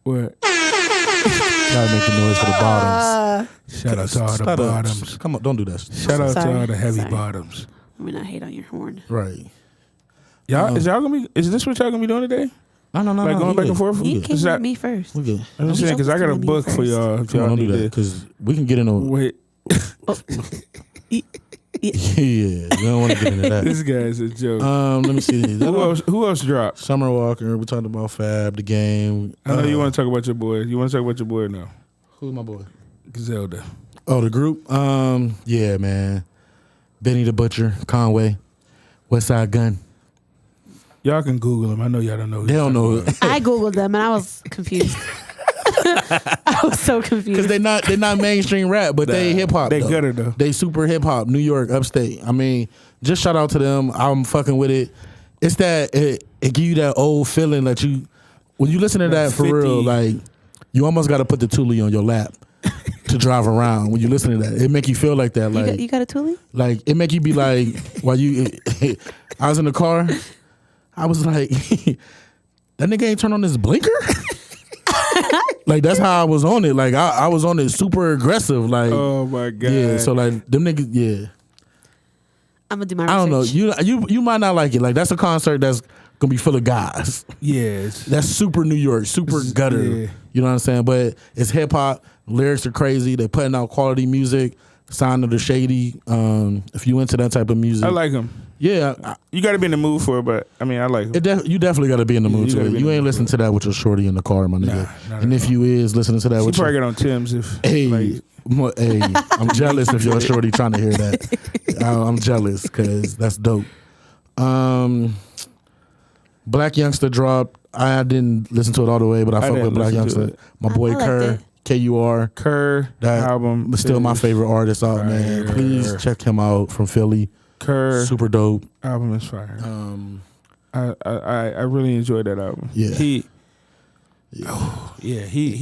What? Gotta make the noise for the bottoms. Shout out to all the Stop it. bottoms. Come on, don't do that. Shout out to Sorry. all the heavy Sorry. bottoms. I'm gonna hate on your horn. Right. Y'all, is this what y'all gonna be doing today? No, Like going back and forth? You We came Is with that- me first. good. I'm just saying because I got a book for y'all. If Come on, y'all don't do need that to because we can get in a. wait. Yeah, you don't want to get into that. This guy's a joke. Let me see. Who else dropped? Summer Walker. We talked about Fab, the game. I know you want to talk about your boy. You want to talk about your boy now? Who's my boy? Griselda. Oh, the group. Yeah, man. Benny the Butcher, Conway, Westside Gun. Y'all can Google him. I know y'all don't know. Who They don't know I googled them and I was confused. I was so confused. because they're not mainstream rap, but they hip hop. They gutter though. They super hip hop, New York, upstate. I mean, just shout out to them. I'm fucking with it. It's that it give you that old feeling that you when you listen to that for 50. real, like you almost got to put the Thule on your lap to drive around when you listen to that. It make you feel like that, like you got a Thule? like it make you be like while you. I was in the car, I was like, that nigga ain't turn on his blinker. Like that's how I was on it. Like I was on it super aggressive. Like Oh my god. yeah. So like them niggas, yeah. I'm gonna do my I don't know. research. You might not like it. Like that's a concert that's gonna be full of guys. Yes. That's super New York, super gutter. yeah. You know what I'm saying? But it's hip hop. Lyrics are crazy. They're putting out quality music. Sound of the Shady. If you into that type of music, I like him. yeah. You got to be in the mood for it, but I mean, I like him. You definitely got to be in the mood you to gotta it. be in You the ain't mood listening for to that with your shorty in the car, my nigga. not And at if you is listening to that He with probably your got on Tim's if. hey, like, hey, I'm jealous if your shorty trying to hear that. I'm jealous because that's dope. Black Youngster dropped. I didn't listen to it all the way, but I fuck didn't with Black listen to Youngster. it. My boy I liked Kerr, it. KUR. Kerr That album is still my is- favorite artist out, man. fire. Please check him out from Philly. Kerr Super dope. album is fire. I really enjoyed that album. Yeah. He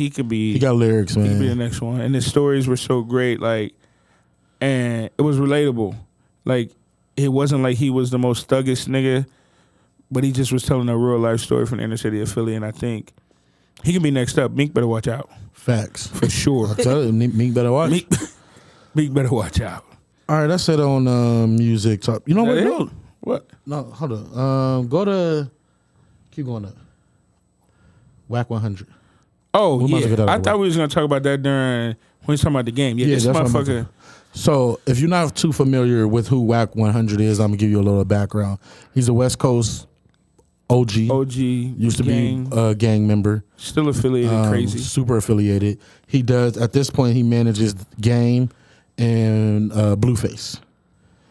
could be. He got lyrics, He could be the man. next one, and his stories were so great. Like, and it was relatable. Like, it wasn't like he was the most thuggish nigga, but he just was telling a real life story from the inner city of Philly. And I think he can be next up. Meek better watch out Facts. for sure. I tell you, Meek better watch. Meek better watch out. All right, that's it on music talk. You know what? That No, it? What? no, hold on. Go to. Keep going up. Wack 100. Oh We might as well yeah, get out of I the thought way. we was gonna talk about that during when we was talking about the game. Yeah, this that's what I'm about motherfucker. to- So, if you're not too familiar with who Wack 100 is, I'm gonna give you a little background. He's a West Coast OG. OG Used to gang, be a gang member. still affiliated, crazy. Super affiliated. He does at this point. He manages Game and Blueface.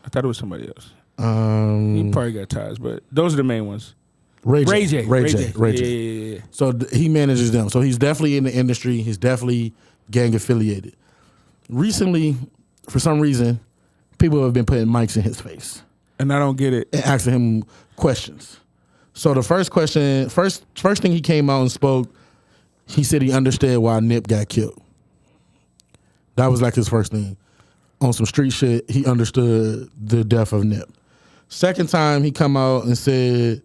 I thought it was somebody else. He Um, probably got ties, but those are the main ones. Ray Ray J. J. Yeah. So he manages them. So he's definitely in the industry. He's definitely gang affiliated. Recently, for some reason, people have been putting mics in his face And I don't get it. and asking him questions. So the first question, first thing he came out and spoke, he said he understood why Nip got killed. That was like his first thing. On some street shit, he understood the death of Nip. Second time he come out and said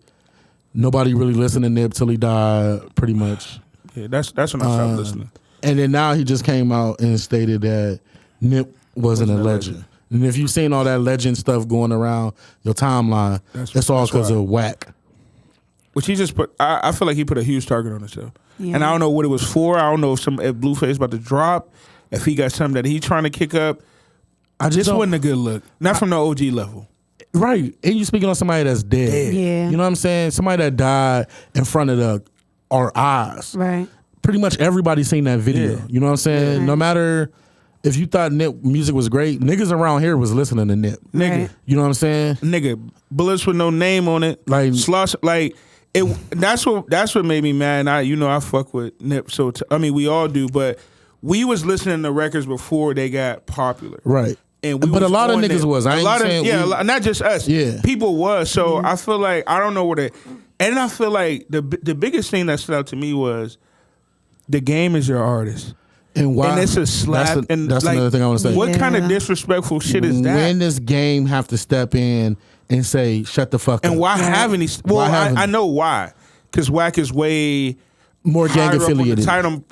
nobody really listened to Nip till he died, pretty much. Yeah, that's when I stopped listening. And then now he just came out and stated that Nip wasn't a legend. And if you've seen all that legend stuff going around your timeline, it's all that's because why. of Wack. Which he just put. I feel like he put a huge target on himself. Yeah. And I don't know what it was for. I don't know if Blueface about to drop, if he got something that he trying to kick up. This wasn't a good look. Not from the OG level. Right. And you speaking on somebody that's dead. Yeah. You know what I'm saying? Somebody that died in front of our eyes. Right. Pretty much everybody seen that video. Yeah. You know what I'm saying? Right. No matter if you thought Nip music was great, niggas around here was listening to Nip. Nigga. Right. You know what I'm saying? Nigga, bullets with no name on it. Like- Slush, like it. That's what made me mad. And I fuck with Nip. So we all do, but we was listening to records before they got popular. Right. And but a lot of niggas was. I ain't saying not just us. Yeah. People was. So I feel like I don't know what it. And I feel like the biggest thing that stood out to me was the game is your artist. And why? And it's a slap. That's another thing I want to say. What kind of disrespectful shit is that? When does game have to step in and say, shut the fuck up? And why haven't he? Well, I know why. Because Wack is way more gang higher up on affiliated. Title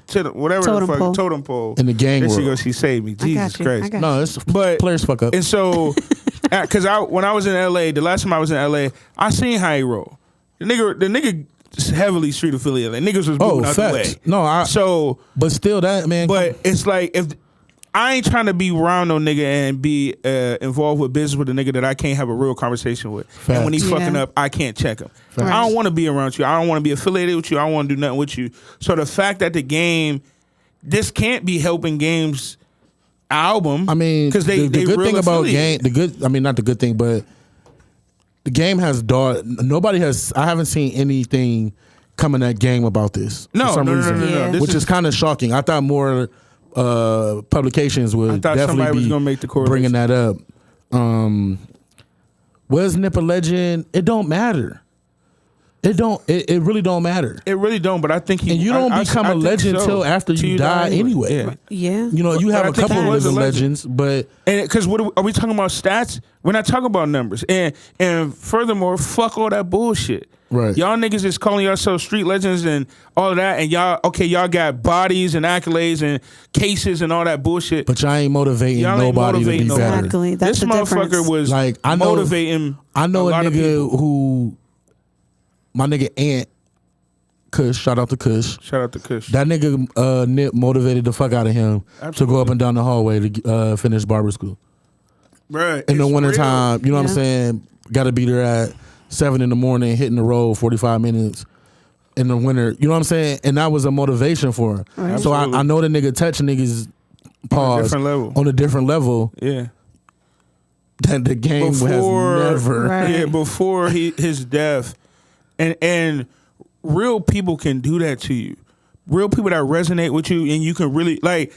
to whatever Totem the fuck pole. totem pole. In the gang There she world. goes. She saved me. Jesus you. Christ. I got No, it's But- players fuck up. And so, because when I was in LA, the last time I was in LA, I seen how he roll. The nigga is heavily street affiliated. Like, niggas was moving out the way. facts. No, but still that, man. But it's like, if I ain't trying to be around no nigga and be involved with business with a nigga that I can't have a real conversation with. Facts. And when he Yeah. fucking up, I can't check him. Facts. I don't want to be around you. I don't want to be affiliated with you. I don't want to do nothing with you. So the fact that this can't be helping Game's album. I mean, because the they good real thing about affiliated. not the good thing, but the game has I haven't seen anything coming at game about this. No, for some no. reason, Yeah. This which is kind of shocking. I thought more publications would I thought somebody definitely was be gonna make the correlation. bringing that up. Was Nip a legend? It don't matter. It really don't matter. It really don't, but I think he. And you don't become a think legend so. till after Till you die anyway. Yeah. Yeah. You know, you But have I a think couple he of was a living legend. legends, but And because what are we talking about stats? We're not talking about numbers. And furthermore, fuck all that bullshit. Right. Y'all niggas is calling yourselves street legends and all of that, and y'all got bodies and accolades and cases and all that bullshit. but y'all ain't motivating Y'all ain't nobody to be motivating better. Exactly. That's This the motherfucker difference. was Like, I know- motivating. I know a lot of nigga people. who, my nigga Ant, Kush, shout out to Kush. Shout out to Kush. That nigga Nip motivated the fuck out of him to Absolutely. go up and down the hallway to finish barber school. Bruh, In the it's wintertime, you know what I'm Yeah. saying? Got to be there at 7 in the morning, hitting the road 45 minutes in the winter. You know what I'm saying? And that was a motivation for him. Right. So Absolutely. I know the nigga touch niggas pause different level. on a different level real. Yeah. that the game has never. Right. Yeah, before his death, and real people can do that to you. Real people that resonate with you, and you can really like.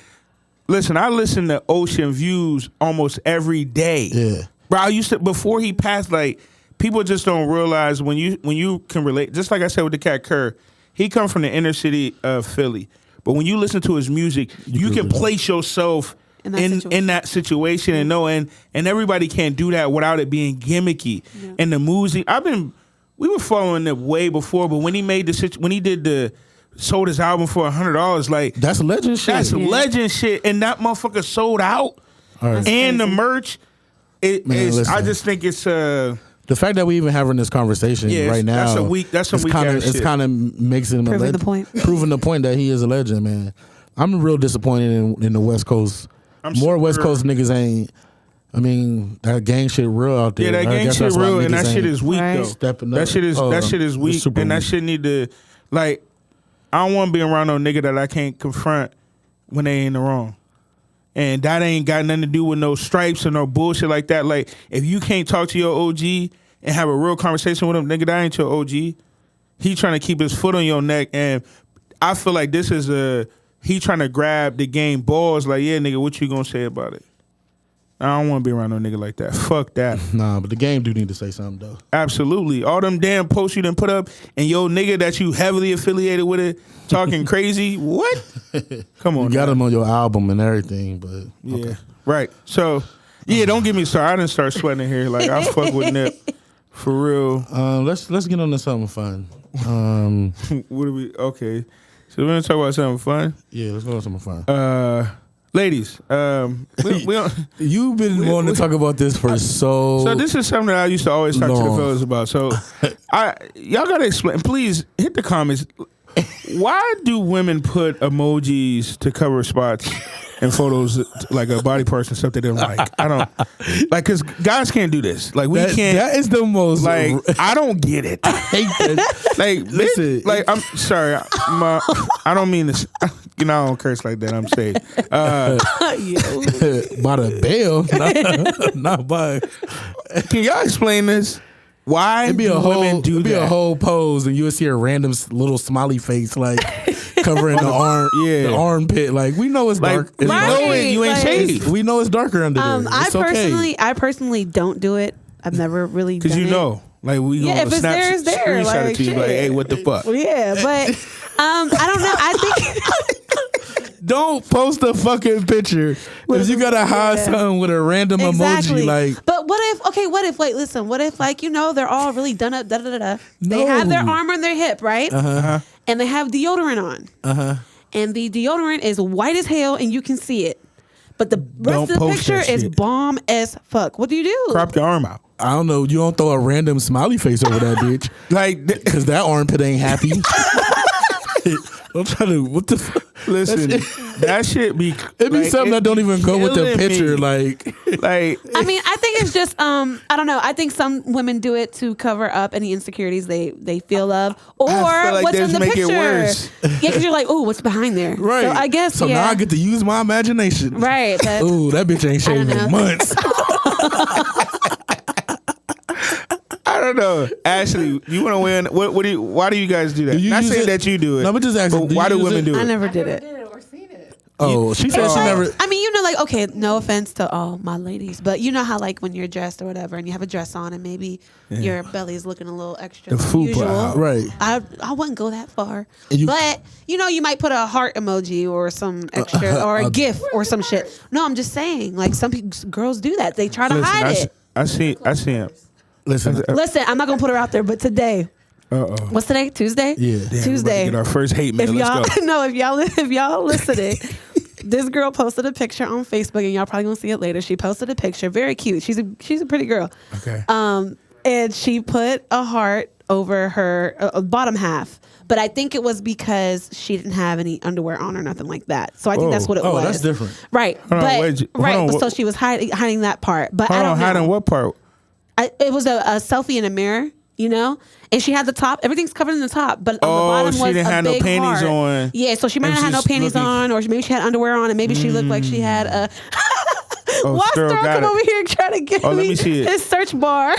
Listen, I listen to Ocean Views almost every day. Yeah. Bro, I used to before he passed. Like, people just don't realize when you can relate. Just like I said with the Cat Kerr, he come from the inner city of Philly, but when you listen to his music, you can place yourself In that situation. in that situation and know, and everybody can't do that without it being gimmicky. And the music, we were following it way before, but when he made sold his album for $100, like That's legend shit. that's legend shit, and that motherfucker sold out, All right. and the merch. listen. I just think it's The fact that we even having this conversation Yeah, right now, that's some weak ass It's shit. kind of makes him Proving the point. proving the point that he is a legend, man. I'm real disappointed in the West Coast. More West super- Coast niggas ain't. I mean, that gang shit real out there. yeah, that I gang guess shit that's why real, and that niggas shit ain't is weak Right. though. stepping up. That shit is It's weak, super and that weak. shit need to like. I don't want to be around no nigga that I can't confront when they ain't the wrong. And that ain't got nothing to do with no stripes or no bullshit like that. Like, if you can't talk to your OG and have a real conversation with him, nigga, that ain't your OG. He trying to keep his foot on your neck. And I feel like this is he trying to grab the game balls. Like, yeah, nigga, what you gonna say about it? I don't want to be around no nigga like that. Fuck that. Nah, but the game do need to say something though. Absolutely. All them damn posts you done put up and yo nigga that you heavily affiliated with it talking crazy. What? Come on. You got now. him on your album and everything, but Yeah. okay. Right. So, yeah, don't get me started. I didn't start sweating here. Like, I fuck with Nip. For real. Let's get on to something fun. What do we? Okay. So, we're going to talk about something fun. Yeah, let's go on something fun. Ladies, we don't. You've been wanting to talk about this for So this is something that I used to always talk to the Long. fellas about. So y'all gotta explain. Please hit the comments. Why do women put emojis to cover spots in photos, like a body parts and stuff they don't like? I don't like, because guys can't do this. Like, we can't. That is the most. Like, I don't get it. I hate that. Like, Listen. like, I'm sorry. I don't mean this. You know, I don't curse like that. I'm saying. By the bail, not by. Can y'all explain this? Why It'd be a women do be that? a whole pose, and you would see a random little smiley face like covering the arm, the armpit. Like, we know it's dark. We It's know dark. it. You ain't shaved. We know it's darker under there. It's okay. I personally don't do it. I've never really done Because you it. know, like, we gonna if it's there, it's there. screenshot Like, it to you, like, shit. hey, what the fuck? Yeah, but I don't know. I think Don't post a fucking picture because you gotta hide something with a random emoji. Like, but what if? Wait, listen. What if, like, they're all really done up. They have their arm on their hip, right? And they have deodorant on. And the deodorant is white as hell, and you can see it. But the rest of the picture is bomb as fuck. What do you do? Crop your arm out. I don't know. You don't throw a random smiley face over that bitch, Like, because that armpit ain't happy. Don't try to. What the fuck? listen, that shit be. It be something that don't even go with the killing picture. me. Like, I mean, I think it's just I don't know. I think some women do it to cover up any insecurities they feel of, or I feel like what's they in the just make it picture. worse. Yeah, because you're like, oh, what's behind there? Right. So I guess So now I get to use my imagination. right. That, Ooh, that bitch ain't shaved know. in months. I don't know. Ashley, you want to win? What do you? Why do you guys do that? Do you Not use saying it? that you do it. No, but just asking, But do why you do use women it? do I it? never did it. Oh, she said It's she like, never. I mean, like, okay, no offense to all my ladies, but you know how, like, when you're dressed or whatever, and you have a dress on, and maybe your belly is looking a little extra The than fupa usual. out. Right. I wouldn't go that far, And you- but you might put a heart emoji or some extra or a GIF or some shit. No, I'm just saying, like, some girls do that. They try to hide it. I see him. Listen, Listen, I'm not gonna put her out there, but today, what's today? Tuesday. Yeah. Damn, we about to Tuesday. get our first hate mail. If Let's y'all go. no, if y'all listening, this girl posted a picture on Facebook, and y'all probably gonna see it later. She posted a picture, very cute. She's a pretty girl. Okay. And she put a heart over her bottom half, but I think it was because she didn't have any underwear on or nothing like that. So I think that's what it was. Oh, that's different. Right, on, but wait, hold right, on, but what- so she was hiding that part. But I Hold don't on, know. hiding what part? It was a selfie in a mirror, and she had the top. Everything's covered in the top, but on the bottom she was didn't a have no big panties heart. on. Yeah, so she might And not have no she's panties looking- on, or maybe she had underwear on, and maybe she looked like she had a. Watch Sterl Sterl got come it. over here and try to get Oh, let me me see it. his search bar.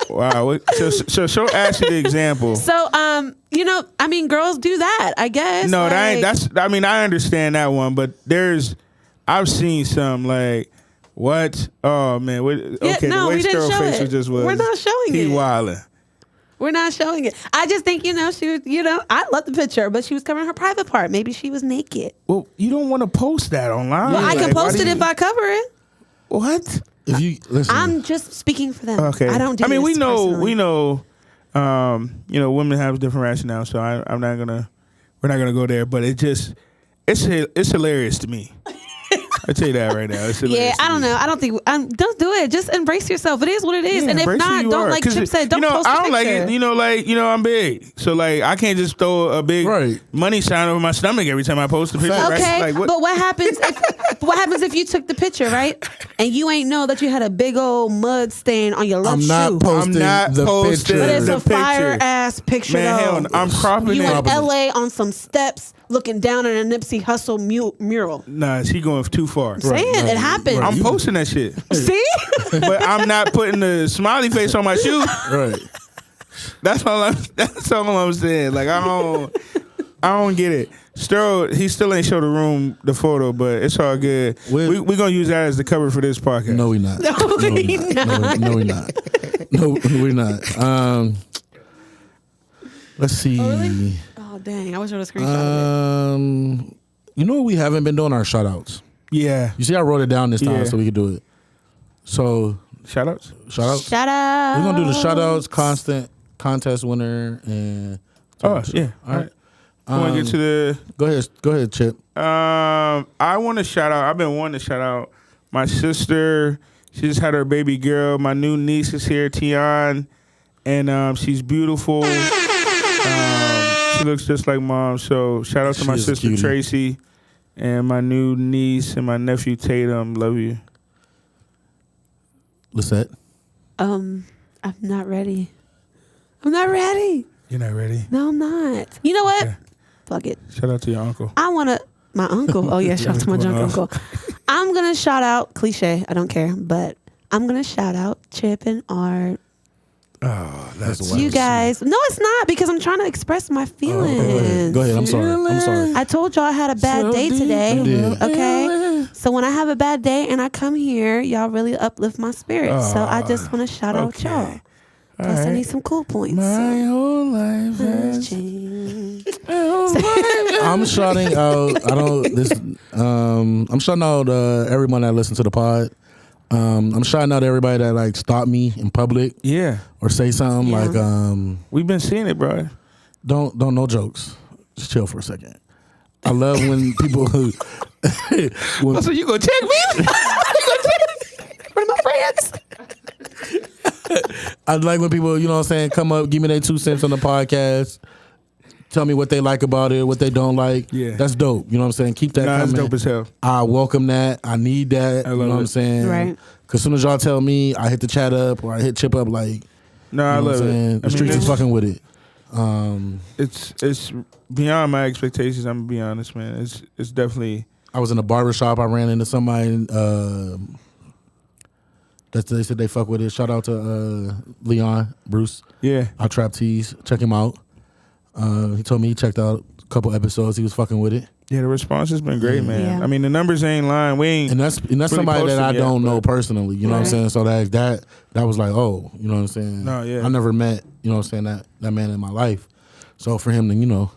Wow. So show Ashley the example. So, I mean, girls do that, I guess. No, that ain't. like- I mean, I understand that one, but I've seen some like. What? Oh man! Okay, no, the way we didn't Sterl show face it. was just was. We're not showing he it. wildin'. We're not showing it. I just think, she was, I love the picture, but she was covering her private part. Maybe she was naked. Well, you don't want to post that online. Well, I can Like, why post do it you- if I cover it. What? if you listen, I'm just speaking for them. Okay. I don't do I mean, this we know. personally. Women have different rationales, so I'm not gonna. We're not gonna go there. But it's hilarious to me. I tell you that right now. It's hilarious. Yeah, I don't know. I don't think don't do it. Just embrace yourself. It is what it is. Yeah, and if embrace who not, you don't are. like 'Cause, Chip said. Don't post a I don't picture. like it. I'm big, so like I can't just throw a big Right. money sign over my stomach every time I post a picture. Facts. Okay, Right? Like, what? but what happens? What happens if you took the picture, right, and you ain't know that you had a big old mud stain on your left I'm shoe? not posting not the posting But picture. it's the a fire picture. ass picture. Man, though. hell, no. I'm cropping You it. in LA on some steps, looking down at a Nipsey Hussle mural. Nah, she going too far. Saying it happened. I'm posting that shit, See? but I'm not putting the smiley face on my shoe. Right. That's all I'm saying. Like I don't get it. Sterl, he still ain't show the room the photo, but it's all good. We're gonna use that as the cover for this podcast. No, we not. No, we not. No, we not. No, we're not. Let's see. Oh, really? Oh, dang. I wish I would have screenshot it. You know what we haven't been doing? Our shout outs. Yeah. You see, I wrote it down this time Yeah. so we could do it. So, Shout outs. shout outs. Shout out. We're going to do the shout outs, constant contest winner, and. Oh yeah. All right. I want to get to the. Go ahead, Chip. I want to shout out. I've been wanting to shout out my sister. She just had her baby girl. My new niece is here, Tian, and she's beautiful. She looks just like mom. So shout out to She my is a sister cutie. Tracy and my new niece and my nephew Tatum. Love you. Lisette. I'm not ready. I'm not ready. You're not ready? No, I'm not. You know what? Okay. Fuck it. Shout out to your uncle. I want to. My uncle. Oh, yeah. Shout out to my drunk uncle. I'm going to shout out. Cliche. I don't care. But I'm going to shout out Chip and Art. Oh, that's You guys. No, it's not because I'm trying to express my feelings. Go ahead. I'm sorry. I told y'all I had a bad day today. You did. Okay. So when I have a bad day and I come here, y'all really uplift my spirits. So I just want to shout out y'all. Plus, I need some cool points. My whole life has changed. I'm shouting out. I'm shouting out everyone that listens to the pod. I'm shouting out everybody that like stop me in public. Yeah. Or say something like we've been seeing it, bro. Don't no jokes. Just chill for a second. I love when people who So you gonna check me? You gonna check for my friends? I like when people, you know what I'm saying, come up, give me their 2 cents on the podcast, tell me what they like about it, what they don't like. Yeah. That's dope. You know what I'm saying? Keep that coming. That's dope as hell. I welcome that. I need that. I You love know what it. I'm saying? Right. Because as soon as y'all tell me, I hit the chat up or I hit Chip up, like, No, you I know what love I'm saying? it. The streets is fucking with it. It's beyond my expectations. I'm gonna be honest, man. It's definitely. I was in a barbershop. I ran into somebody that they said they fuck with it. Shout out to Leon Bruce. Yeah. I Trap Tees. Check him out. He told me he checked out a couple episodes. He was fucking with it. Yeah, the response has been great, man. Yeah. I mean, the numbers ain't lying. We ain't. And that's really somebody that posted I yet, don't know but- personally. You know what I'm saying? So that was like, oh, you know what I'm saying? No, yeah. I never met, you know what I'm saying, that man in my life. So for him to, you know,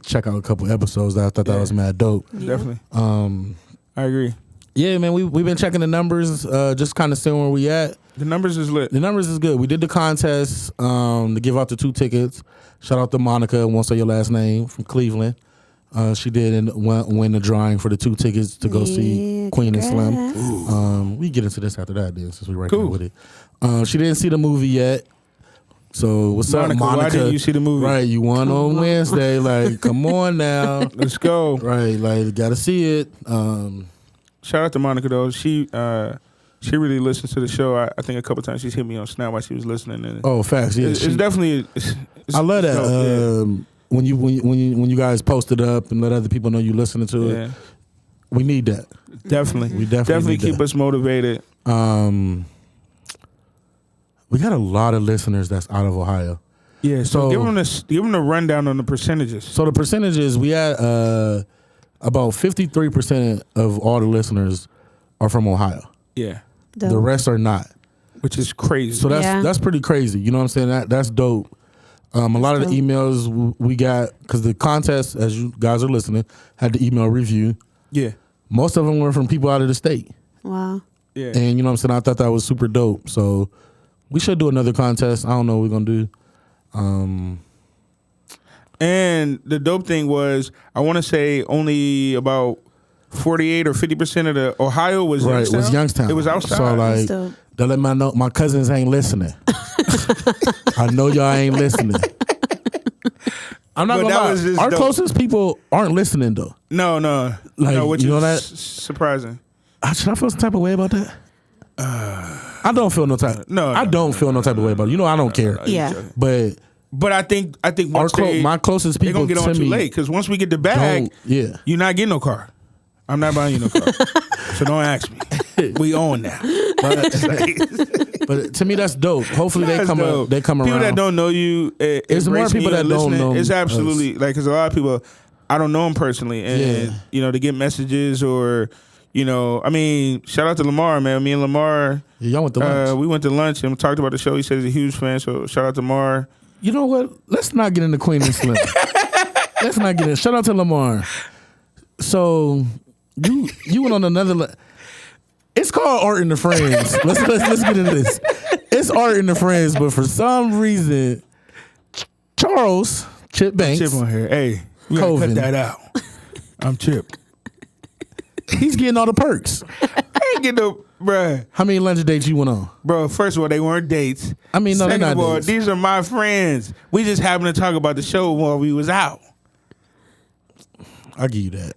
check out a couple episodes, I thought that was mad dope. Definitely. I agree. Yeah, man, we've been checking the numbers, just kind of seeing where we at. The numbers is lit. The numbers is good. We did the contest to give out the 2 tickets. Shout out to Monica, won't say your last name, from Cleveland. She did win the drawing for the 2 tickets to go see Queen and Slim. We get into this after that, then, since we right there with it. She didn't see the movie yet. So what's up, Monica? Why didn't you see the movie? Right, you won on Wednesday. Like, come on now. Let's go. Right, like, gotta see it. Shout out to Monica though. She really listens to the show. I think a couple times she's hit me on Snap while she was listening. And Oh, facts. Yeah, it's definitely. I love that. dope, yeah. When you guys post it up and let other people know you listening to it, we need that. Definitely. We definitely need keep that. us motivated. We got a lot of listeners that's out of Ohio. Yeah. So So- give them the rundown on the percentages. So the percentages, we had about 53% of all the listeners are from Ohio. Yeah. Dope. The rest are not. Which is crazy. So Yeah. that's pretty crazy. You know what I'm saying? That's dope. A lot of the emails we got, because the contest, as you guys are listening, had the email review. yeah. Most of them were from people out of the state. Wow. Yeah. And you know what I'm saying? I thought that was super dope. So we should do another contest. I don't know what we're going to do. And the dope thing was, I want to say only about 48 or 50% of the Ohio was Right, Youngstown. it was Youngstown. It was outside. So like, dope. they let me know my cousins ain't listening. I know y'all ain't listening. I'm not But gonna that lie. was just Our dope. closest people aren't listening though. No, Like, which you know is that? surprising. Should I feel some type of way about that? I don't feel no type. No, I don't feel no type of way about it. You know, I don't care. Yeah. But But I think once my closest they're people gonna get on to too me late, because once we get the bag, don't. Yeah. you're not getting no car. I'm not buying you no car. So don't ask me. We own now. But to me, that's dope. Hopefully they That's come dope. they come People around. that don't know you, It's more embracing people you that and don't listening, know It's us. absolutely like, because a lot of people, I don't know them personally, and Yeah. you know, to get messages or, you know, I mean, shout out to Lamar, man. Me and Lamar, Yeah, y'all went to lunch. we went to lunch and talked about the show. He says he's a huge fan, so shout out to Lamar. You know what? Let's not get into Queen and Slim. Let's not get in. Shout out to Lamar. So you went on another. It's called Art in the Friends. Let's get into this. It's Art in the Friends, but for some reason, Charles Chipbanks, Chip on here. Hey, we gotta Coven. cut that out. I'm Chip. he's getting all the perks. I ain't get no. Bruh. How many lunch dates you went on? Bro, first of all, they weren't dates. I mean, no, they're Second not of all, dates. these are my friends. We just happened to talk about the show while we was out. I'll give you that.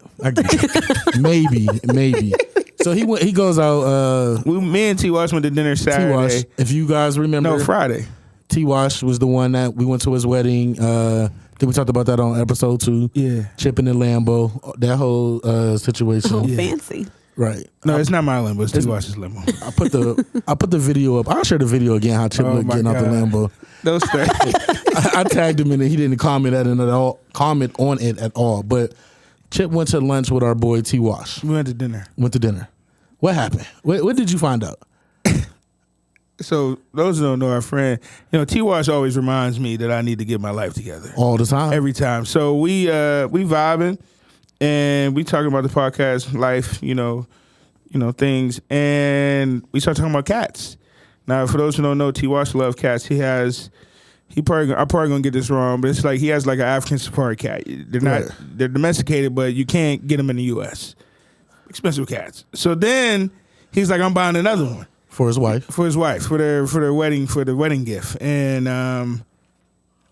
Maybe. So he goes out. Me and T-Wash went to dinner Saturday. T-Wash, if you guys remember. No, Friday. T-Wash was the one that we went to his wedding. Think we talked about that on episode 2. Yeah. Chip in the Lambo. That whole situation. Oh, fancy. Right. No, it's not my Lambo. It's T-Wash's Lambo. I put the video up. I'll share the video again how Chip looked my getting out the God. Lambo. Those things. I tagged him in it. He didn't comment on it at all. But Chip went to lunch with our boy T-Wash. We went to dinner. What happened? What did you find out? So those who don't know our friend, T-Wash always reminds me that I need to get my life together. All the time? Every time. So we vibing and we talking about the podcast life, things, and we start talking about cats. Now, for those who don't know, T-Wash loves cats. I'm probably gonna get this wrong, but it's like he has like an African safari cat. They're domesticated, but you can't get them in the U.S. Expensive cats. So then he's like, I'm buying another one. For his wife, for their wedding gift, and I'm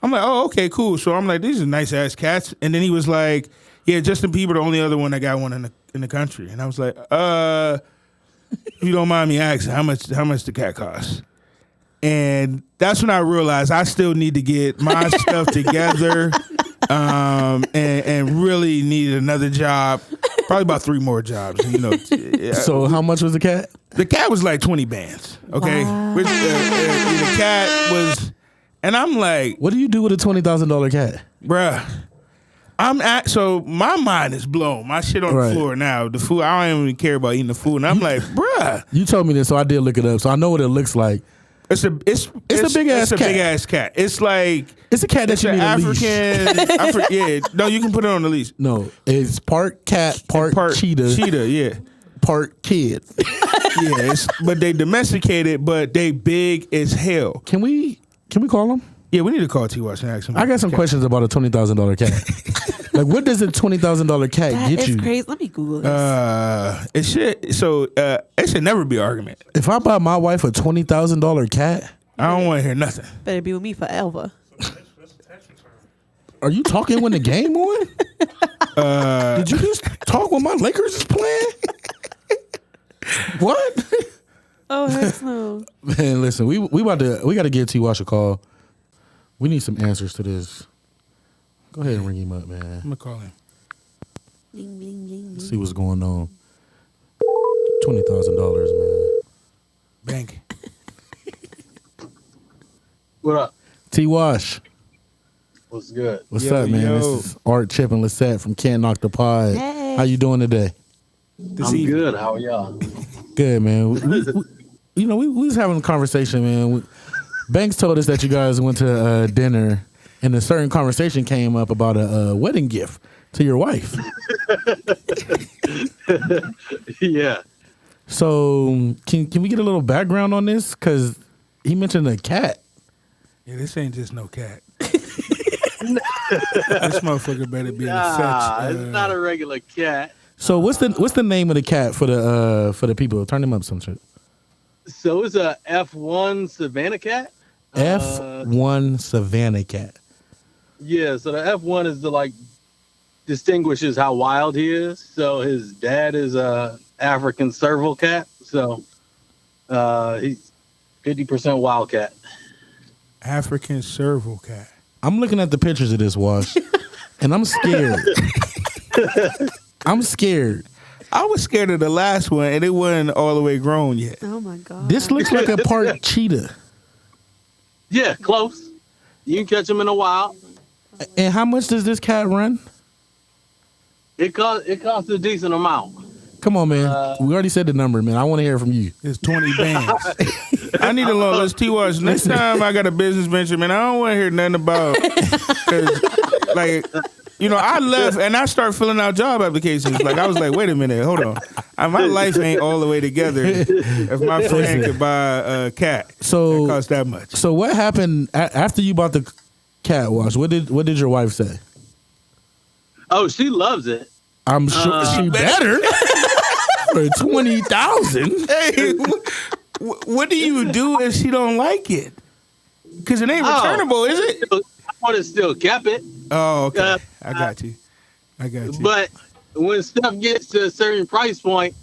like, oh, okay, cool. So I'm like, these are nice ass cats, and then he was like, yeah, Justin Bieber, the only other one that got one in the country, and I was like, if you don't mind me asking, how much the cat cost? And that's when I realized I still need to get my stuff together, and really need another job, probably about 3 more jobs. So how much was the cat? The cat was like 20 bands, okay? Wow. Which, the cat was, and I'm like, What do you do with a $20,000 cat? bruh, so my mind is blown. My shit on the floor now. The food, I don't even care about eating the food. And I'm like, bruh. You told me this, so I did look it up. So I know what it looks like. It's a big ass cat. It's like It's a cat that you need a leash. Yeah. No, you can put it on the leash. No, it's part cat, part cheetah, Cheetah, yeah. part kid. Yeah, but they domesticated, but they big as hell. Can we call him? Yeah, we need to call T-Wash and ask him. I got some questions about a $20,000 cat. Like, what does a $20,000 cat That get is you? crazy. Let me Google this. It should. So it should never be an argument. If I buy my wife a $20,000 cat, I don't want to hear nothing. Better be with me forever. are you talking when the game on? Did you just talk when my Lakers is playing? What? Oh, heck no. Man, listen, we got to give T-Wash a call. We need some answers to this. Go ahead and ring him up, man. I'm gonna call him. Bling, bling, bling, bling. See what's going on. $20,000, man. Bank. What up? T-Wash, What's good? what's Yo, up, man? yo. This is Art, Chip, and Lisette from Can't Knock the Pod. Hey. How you doing today? I'm good. How are y'all? Good, man. We was having a conversation, man. Banks told us that you guys went to dinner, and a certain conversation came up about a wedding gift to your wife. Yeah. So can we get a little background on this? Because he mentioned a cat. Yeah, this ain't just no cat. This motherfucker better be Nah, a it's not a regular cat. So what's the name of the cat for the people? Turn him up some shit. So it's a F1 Savannah cat. F1 Savannah cat. Yeah, so the F1 is distinguishes how wild he is. So his dad is a African serval cat. So he's 50% wildcat. African serval cat. I'm looking at the pictures of this, Wash, and I'm scared. I'm scared. I was scared of the last one, and it wasn't all the way grown yet. Oh, my God. This looks like a part cheetah. Yeah, close. You can catch him in the wild. And how much does this cat run? It costs a decent amount. Come on, man. We already said the number, man. I want to hear from you. It's 20 bands. I need a little. Let's T-Wash. Next time I got a business venture, man, I don't want to hear nothing about. 'Cause, I left and I start filling out job applications. I was like, wait a minute, hold on. My life ain't all the way together. If my friend could buy a cat, it costs that much. So what happened after you bought the cat, Wash? What did your wife say? Oh, she loves it. I'm sure she better. her 20,000. Hey, what do you do if she don't like it? Because it ain't returnable, is it? I would have still kept it. Oh, okay. I got you. But when stuff gets to a certain price point,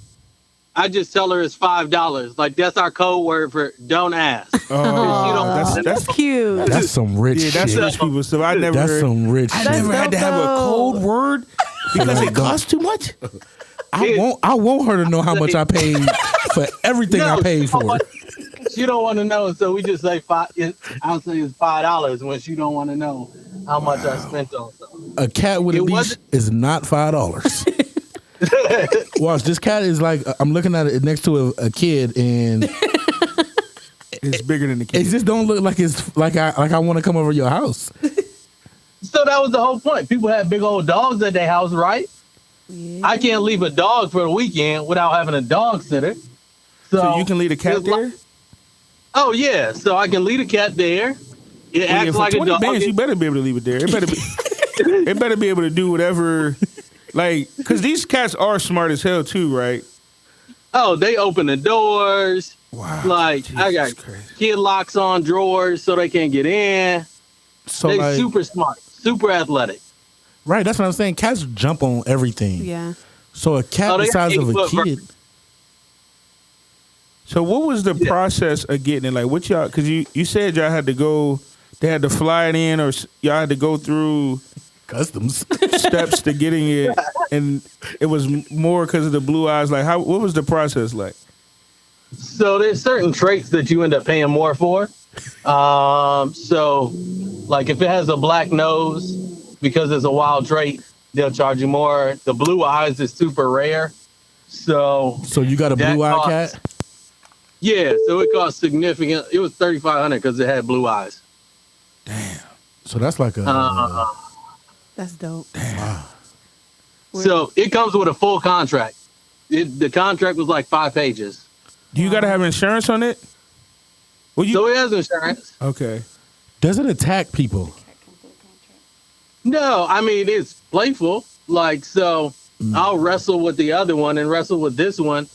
I just tell her it's $5. Like, that's our code word for don't ask. Oh, that's Cute. That's some rich yeah, that's shit. rich people stuff. I never That's heard. some rich I shit. never had to have a code word because it costs too much. I want her to know how much I paid for everything I paid for. She don't want to know, so we just say five. I'll say it's $5 when she don't want to know how much I spent on something. A cat with a leash is not $5. Watch, this cat is like, I'm looking at it next to a kid, and it's bigger than the kid. It just don't look like it's like I want to come over your house. So that was the whole point. People had big old dogs at their house, right? Yeah. I can't leave a dog for the weekend without having a dog sitter. So you can leave a cat there? Oh yeah, so I can leave a cat there. It acts like a dog. Bands, you better be able to leave it there. It better be. It better be able to do whatever. Like, because these cats are smart as hell too, right? Oh, they open the doors. Wow. Like, Jesus I got Christ. kid locks on drawers so they can't get in. So they like, super smart, super athletic. Right, that's what I'm saying. Cats jump on everything. Yeah. So a cat the size of a kid. So what was the process of getting it? Like, what y'all? Because you said y'all had to go. They had to fly it in, or y'all had to go through customs steps to getting it, and it was more because of the blue eyes. Like, what was the process like? So there's certain traits that you end up paying more for. So, like if it has a black nose, because it's a wild trait, they'll charge you more. The blue eyes is super rare. So you got a blue eye cat? Yeah, so it cost significant. It was $3,500 because it had blue eyes. Damn. So that's like a. That's dope. Damn. Wow. So it comes with a full contract. The contract was like 5 pages. Do you got to have insurance on it? So it has insurance. Okay. Does it attack people? No, I mean, it's playful. Like, so I'll wrestle with the other one and wrestle with this one,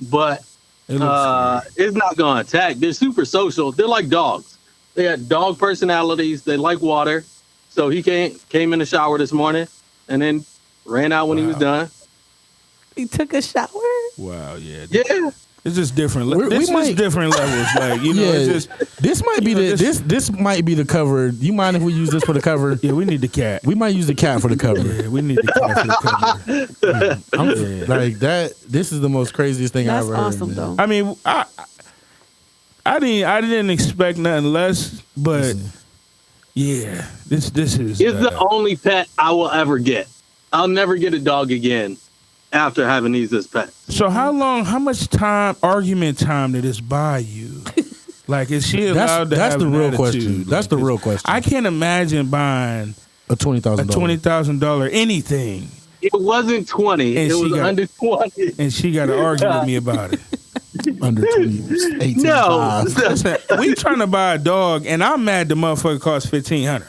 but it's not going to attack. They're super social. They're like dogs. They had dog personalities. They like water. So he came in the shower this morning and then ran out when he was done. He took a shower? Wow, yeah. Yeah. It's just different. This is different levels. Like, you know, it's just this might be this might be the cover. You mind if we use this for the cover? Yeah, we need the cat. We might use the cat for the cover. Yeah, we need the cat for the cover. Like that. This is the most craziest thing I've ever heard. That's awesome, though. I mean, I didn't expect nothing less, but yeah, this is. It's the only pet I will ever get. I'll never get a dog again after having these as pets. So how much argument time did this buy you? Like, is she allowed to have an attitude? Question. That's the real question. I can't imagine buying a $20,000 anything. It wasn't 20. It was under 20. And she got to argue with me about it. Under 20, 18. No. Listen, we trying to buy a dog, and I'm mad the motherfucker cost $1,500.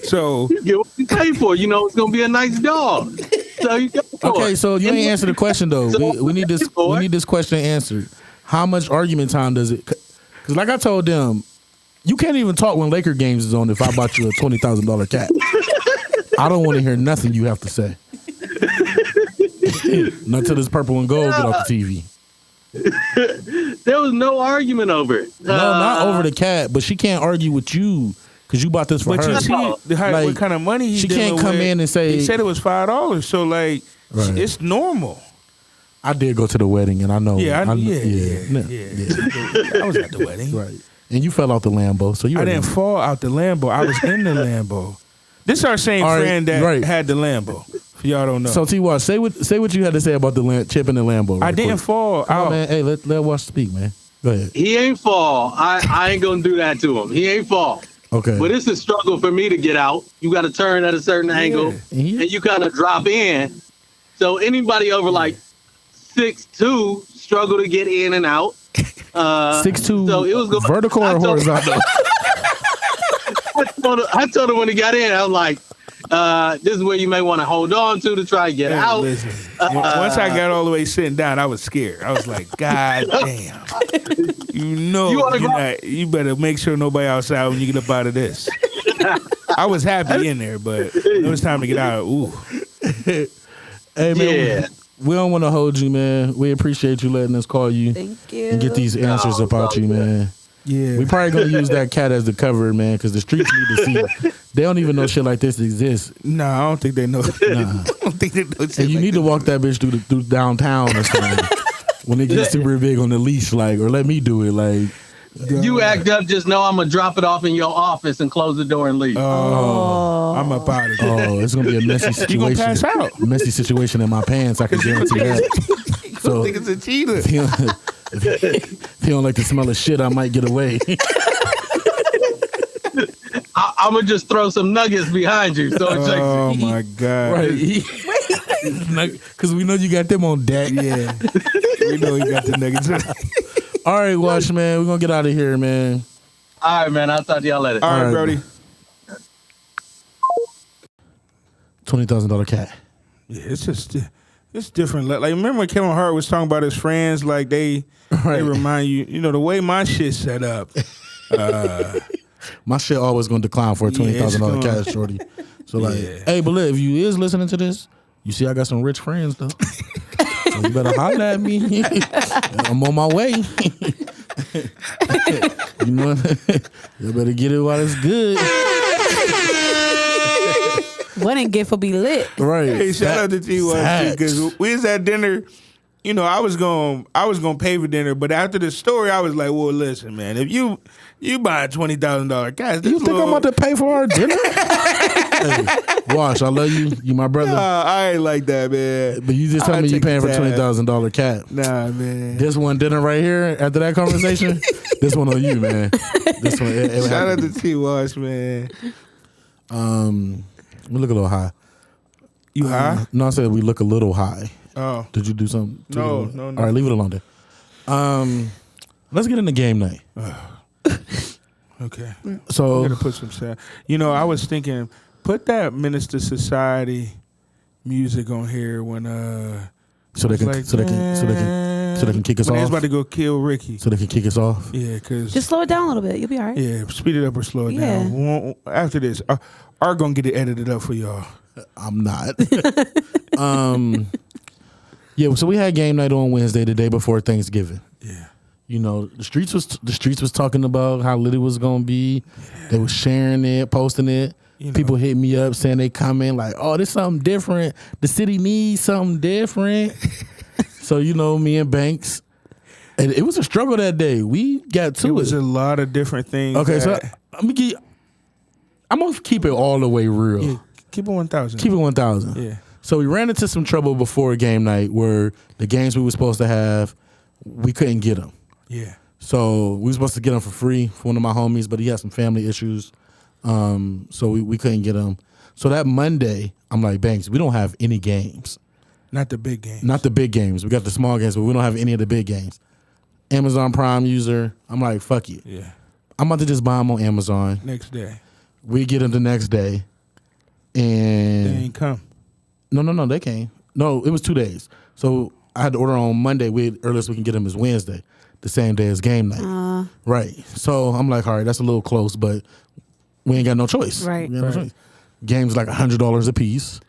So you get what you pay for. You know it's gonna be a nice dog. So you go for okay, it. so you ain't answered the question though. We need this. We need this question answered. How much argument time does it? Because like I told them, you can't even talk when Laker games is on. If I bought you a $20,000 cat, I don't want to hear nothing you have to say. Not until this purple and gold get off the TV. There was no argument over it. No, not over the cat, but she can't argue with you. Because you bought this for her. But you see what kind of money she can't come in and say... He said it was $5, so like, it's normal. I did go to the wedding, and I know. Yeah, I was at the wedding. Right. And you fell out the Lambo, so you... I didn't fall out the Lambo. I was in the Lambo. This is our same friend that had the Lambo. If y'all don't know. So, T-Wash, say what you had to say about the Chip and the Lambo. I didn't fall out. Man. Hey, let Wash speak, man. Go ahead. He ain't fall. I ain't going to do that to him. He ain't fall. Okay. But it's a struggle for me to get out. You got to turn at a certain angle, and you kind of drop in. So anybody over like 6'2" struggle to get in and out. 6'2", so it was vertical or horizontal? I told him when he got in, I was like, this is where you may want to hold on to try and get out. Listen, once I got all the way sitting down, I was scared. I was like, God damn. You better make sure nobody outside when you get up out of this. I was happy in there, but it was time to get out. Ooh. Hey, man, we don't want to hold you, man. We appreciate you letting us call you. Thank you. And get these answers about you, man. Yeah. We probably going to use that cat as the cover, man, because the streets need to see it. They don't even know shit like this exists. No, I don't think they know. I don't think they know shit And you need to walk that bitch through downtown or something when it gets super big on the leash, like, or let me do it, like. You act up, just know I'm going to drop it off in your office and close the door and leave. Oh, I'm up out of here. Oh, it's going to be a messy situation. You going to pass out. A messy situation in my pants, I can guarantee that. So, I think it's a cheetah. If you don't like the smell of shit, I might get away. I'm going to just throw some nuggets behind you. So it's Oh, my God. Right. Because we know you got them on deck. Yeah. We know you got the nuggets. All right, Wash, man. We're going to get out of here, man. All right, man. I'll talk to y'all later. All right, Brody. $20,000 cat. Yeah, it's just, it's different. Like, remember when Kevin Hart was talking about his friends? Like, they remind you, the way my shit's set up. My shit always going to decline for a $20,000 cash, shorty. So, like, hey, but look, if you is listening to this, you see I got some rich friends, though. So you better holler at me. I'm on my way. You better get it while it's good. Wedding gift will be lit. Right. Hey, shout out to T.Y. because we was at dinner. I was gonna pay for dinner, but after the story, I was like, well, listen, man, if you buy a $20,000 cash, you think I'm about to pay for our dinner? Hey, Wash, I love you. You my brother. Nah, I ain't like that, man. But you just told me you paying for $20,000 cat. Nah, man. This one dinner right here after that conversation, this one on you, man. This one. Shout out to T-Wash, man. We look a little high. You high? No, I said we look a little high. Oh. Did you do something? No. All right, leave it alone then. Let's get into game night. Okay. So I'm gonna put some sound. I was thinking, put that Minister Society music on here when so they can kick us when off. they was about to go kill Ricky. So they can kick us off. Yeah, because Just slow it down a little bit. You'll be all right. yeah, speed it up or slow it down. After this, are gonna get it edited up for y'all. I'm not. Yeah, so we had game night on Wednesday, the day before Thanksgiving. Yeah. The streets was talking about how lit it was gonna be. Yeah. They was sharing it, posting it. People hit me up saying they comment like, "Oh, this something different. The city needs something different." So me and Banks, and it was a struggle that day. We got to it. It was a lot of different things. Okay, so I'm gonna keep it all the way real. Yeah, keep it 1,000. Keep it 1,000. Yeah. So we ran into some trouble before game night where the games we were supposed to have, we couldn't get them. Yeah. So we were supposed to get them for free for one of my homies, but he had some family issues. So we couldn't get them. So that Monday, I'm like, Banks, we don't have any games. Not the big games. Not the big games. We got the small games, but we don't have any of the big games. Amazon Prime user, I'm like, fuck it. Yeah. I'm about to just buy them on Amazon. Next day. We get them the next day. And They ain't come. No, they came. No, it was 2 days. So I had to order on Monday. Earliest we can get them is Wednesday, the same day as game night. Right. So I'm like, all right, that's a little close, but we ain't got no choice. Right. We got no choice. Game's like $100 a piece.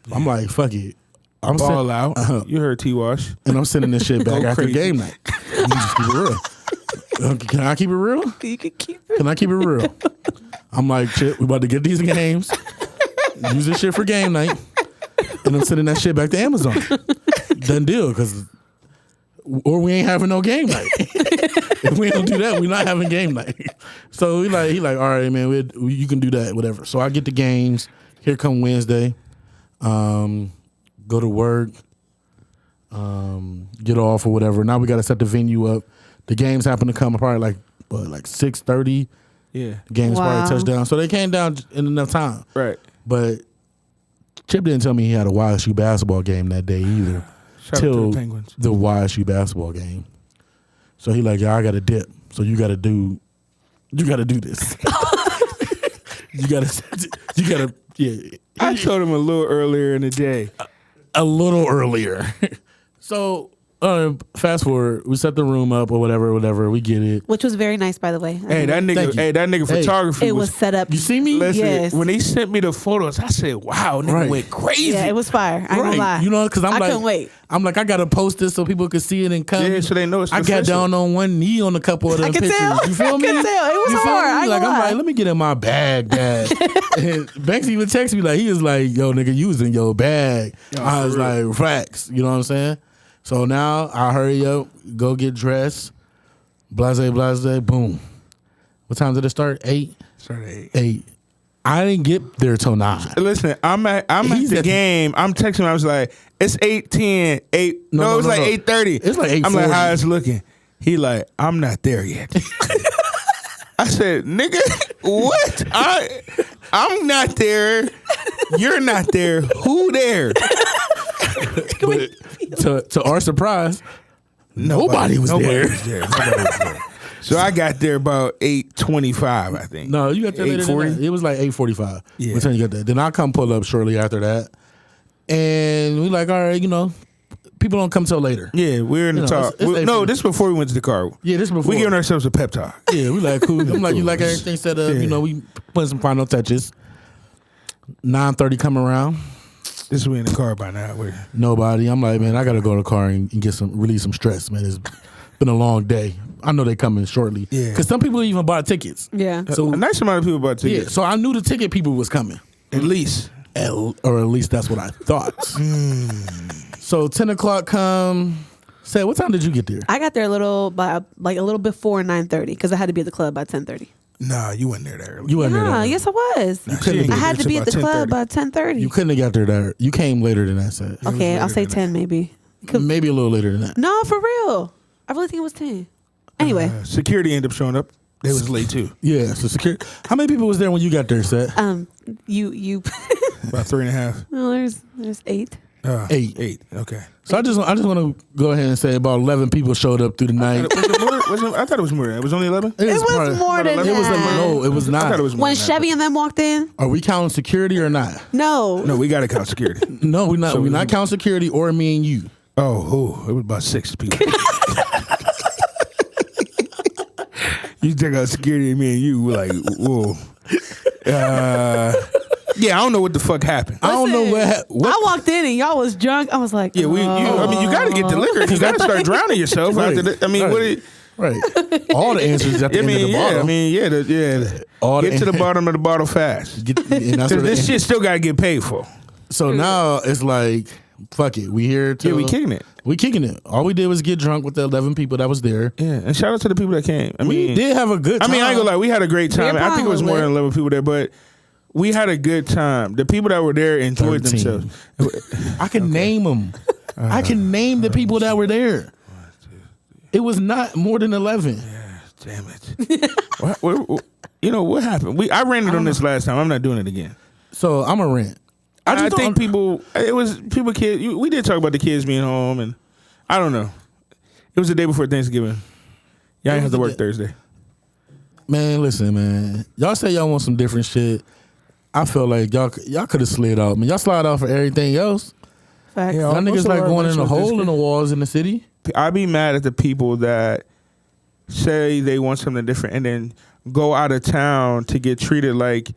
Yeah. I'm like, fuck it. I'm ball out. You heard T-Wash. And I'm sending this shit back Go after crazy. game night. Let me just keep it real. Can I keep it real? You can keep it. Can I keep it real? I'm like, Chip, we about to get these games. Use this shit for game night. And I'm sending that shit back to Amazon. Done deal, or we ain't having no game night. If we don't do that, we're not having game night. So he like, all right, man, you can do that, whatever. So I get the games. Here come Wednesday. Go to work. Get off or whatever. Now we got to set the venue up. The games happen to come probably like 6:30. Yeah. Games probably touchdown. So they came down in enough time. Right. But Chip didn't tell me he had a YSU basketball game that day either. Shout out to the Penguins. The YSU basketball game. So he like, I got to dip. So you got to do this. you got to, I told him a little earlier in the day. A little earlier. So fast forward, we set the room up or whatever. We get it. Which was very nice, by the way. Hey, that nigga photography. It was set up. You see me? Listen, Yes. when he sent me the photos, I said, "Wow, nigga went crazy." Yeah, it was fire. I ain't gonna lie. You know, because I couldn't wait. I'm like, I gotta post this so people could see it and come. Yeah, so they know it's I got official. down on one knee on a couple of them could pictures. tell. You feel me? I could tell. It was You feel hard. me? I ain't Like, gonna I'm lie. like, let me get in my bag, Dad. And Banks even texted me like, he was like, yo, nigga, you was in your bag. I was like, facts. You know what I'm saying? So now I hurry up, go get dressed. Blase, boom. What time did it start? 8? Started at 8. 8. I didn't get there till 9. Listen, I'm at the game. I'm texting him. I was like, it's 8:10. 8. No, it was like 8:30. It's like 8:40. I'm like, how it's looking? He like, I'm not there yet. I said, nigga, what? I'm not there. You're not there. Who there? But to our surprise, nobody was there. So I got there about 8:25, I think. No, you got there later than that. It was like 8:45. Yeah. What time you got there? Then I come pull up shortly after that. And we like, all right, you know, people don't come till later. Yeah, we're in the talk. it's This is before we went to the car. Yeah, this before. We giving ourselves a pep talk. Yeah, we like cool. I'm like, you like everything set up. Yeah. You know, we putting some final touches. 9:30 come around. This is we in the car by now. Nobody. I'm like, man, I gotta go to the car and get release some stress, man. It's been a long day. I know they coming shortly. Yeah. Because some people even bought tickets. Yeah. So a nice amount of people bought tickets. yeah. So I knew the ticket people was coming. At least. Or at least that's what I thought. So 10 o'clock come. Say, what time did you get there? I got there a little before 9:30 because I had to be at the club by 10:30. Nah, you wasn't there that early. You wasn't there. Nah, that yes I was. couldn't I have had to be at the club by 10:30. You couldn't have got there that. You came later than that. Said. Okay, I'll say 10 maybe. Maybe a little later than that. No, for real. I really think it was 10. Anyway, Security ended up showing up. They was late too. Yeah. So security. How many people was there when you got there, Seth? you About 3.5. well, there's 8. 8. 8. Okay. So I just want to go ahead and say about 11 people showed up through the night. I thought it was more than that. It was only 11? It was more than that. It was no, it was I not. thought it was more When than Chevy and them walked in? Are we counting security or not? No. that. No, we got to count security. No, we're not. So We're not counting security or me and you. It was about 6 people. You check out security and me and you, we're like, whoa. Yeah, I don't know what the fuck happened. I don't know what. I walked in and y'all was drunk. I was like, Yeah, you got to get the liquor. You got to start drowning yourself. Right. After Right. All the answers at the end of the bottle. All get to the bottom of the bottle fast. And that's what This shit still got to get paid for. So now it's like, fuck it. We here to. Yeah, we kicking it. We kicking it. All we did was get drunk with the 11 people that was there. Yeah, and shout out to the people that came. We did have a good time. I ain't gonna lie, we had a great time. Beer I think it pong was was more lit. than 11 people there, but we had a good time. The people that were there enjoyed 13. themselves. I can name them. I can name the people that were there. It was not more than 11. Damn it. What happened? I ran it on this last time. I'm not doing it again. So I'm a rant. I think kids. We did talk about the kids being home, and I don't know. It was the day before Thanksgiving. Y'all ain't have to work Thursday. Man, listen, man. Y'all say y'all want some different shit. I feel like y'all could have slid out. Man, y'all slide out for everything else. Facts. Y'all niggas like going in a hole in the walls in the city. I be mad at the people that say they want something different and then go out of town to get treated like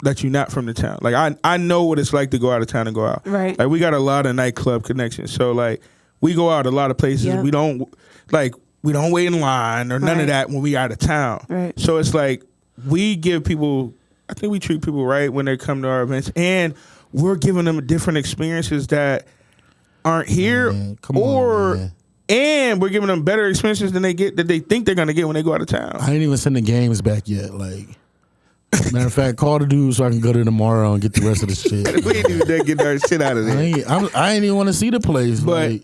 that you're not from the town. Like I know what it's like to go out of town and go out. Right. Like we got a lot of nightclub connections. So like we go out a lot of places. Yep. We don't wait in line or none Right. of that when we out of town. Right. So it's like we give people, I think we treat people right when they come to our events, and we're giving them different experiences that aren't here, Man, come on, man. and we're giving them better experiences than they think they're gonna get when they go out of town. I ain't even send the games back yet. Like, matter of fact, call the dude so I can go there tomorrow and get the rest of the shit. We ain't even get our shit out of there. I ain't even want to see the place. But like,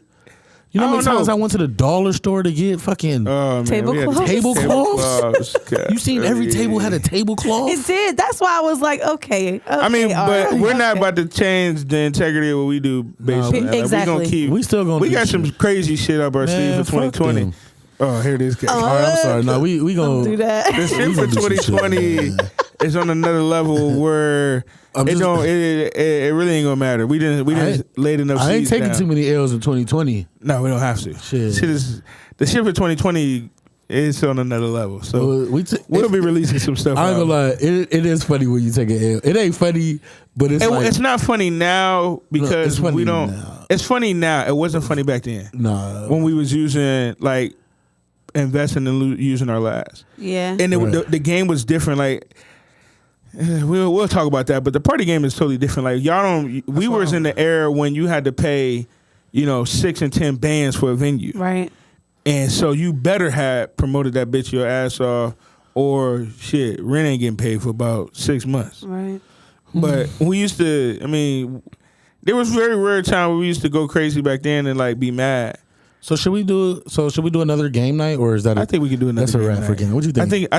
you know how many times I went to the dollar store to get fucking Oh, man, we had Tablecloths? tablecloths? God, You seen every table had a tablecloth? It did. That's why I was like, okay. I mean, all but right, we're not okay. about to change the integrity of what we do based No, on that. Like, Exactly. we gonna keep. We still gonna We do got some shit. crazy shit up our Man, sleeve for fuck 2020. them. Oh, here it is. All right, I'm sorry. No, we Don't gonna do that. The shit we for gonna do some shit, 2020 man. it's on another level where it really ain't gonna matter. We didn't laid enough. I ain't seeds taking down. too many L's in 2020. No, we don't have to. Shit. The shit for 2020 is on another level. So we'll be releasing some stuff. I ain't gonna lie, it is funny when you take an L. It ain't funny, but it's not funny now because it's funny we don't. now. It's funny now. It wasn't funny back then. Nah. When we was using like investing and using our last. Yeah. And the game was different. Like we'll talk about that, but the party game is totally different. Like y'all don't. We was in the era when you had to pay, 6 and 10 bands for a venue. Right. And so you better have promoted that bitch your ass off, or shit, rent ain't getting paid for about 6 months. Right. But we used to, there was very rare time where we used to go crazy back then and like be mad. So should we do another game night, or is that? I think we can do another. That's a game wrap night. for game. What do you think?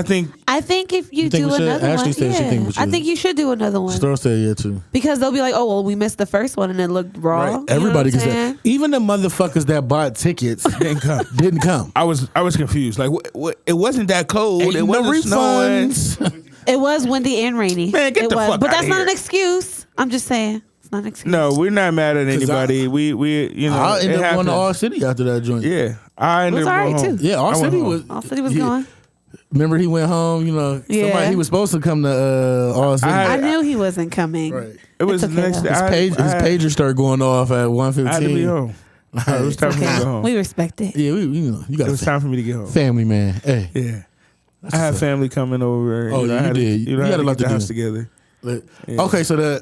I think if you think do we should? another Ashley one, said she think we should. I think you should do another one. Stro said yeah too. Because they'll be like, oh well, we missed the first one and it looked raw. Right. You know Everybody what can I'm say. saying? Even the motherfuckers that bought tickets didn't come. I was confused. Like what, it wasn't that cold. Ain't It no wasn't snowing. refunds. It was windy and rainy. Man, get it the was, fuck but outta that's not here. an excuse. I'm just saying, it's not an excuse. No, we're not mad at anybody. We I ended it up going to happened. All City after that joint. Yeah, I ended was up all going right, home. too. Yeah, All I went City home. was. All City was yeah. going. Remember he went home. Yeah. He was supposed to come to All City. I knew he wasn't coming. Right. It was It's the okay, next though. day. His pager started going off at 1:15. I had to be home. It was time for me to go home. We respect it. Yeah, you got It was time for me to get home. family man. Hey, Yeah. I had family coming over. Oh, I you had to- did. You I had had a to lot get to the do. house together. Yeah. Okay, so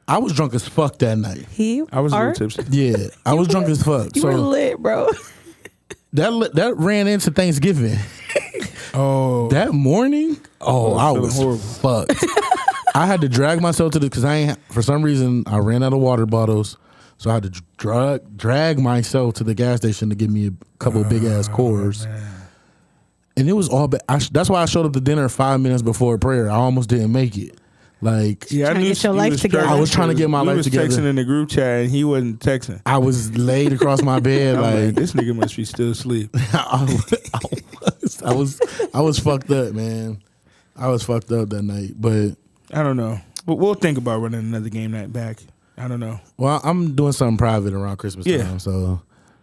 I was drunk as fuck that night. I was a little Art? tipsy. Yeah, I was drunk as fuck. You So were lit, bro. that ran into Thanksgiving. Oh, That morning, I feeling was horrible. fucked. I had to drag myself to because for some reason I ran out of water bottles, so I had to drag myself to the gas station to get me a couple of big ass cores. And it was all bad. That's why I showed up to dinner 5 minutes before prayer. I almost didn't make it. Like, yeah, Trying to get your you life was together. struggling I was trying to get my we life was together. texting in the group chat, and he wasn't texting. I was laid across my bed. I'm like, like this nigga must be still asleep. I was fucked up, man. I was fucked up that night. But I don't know. But we'll think about running another game night back. I don't know. well, I'm doing something private around Christmas Yeah. time, so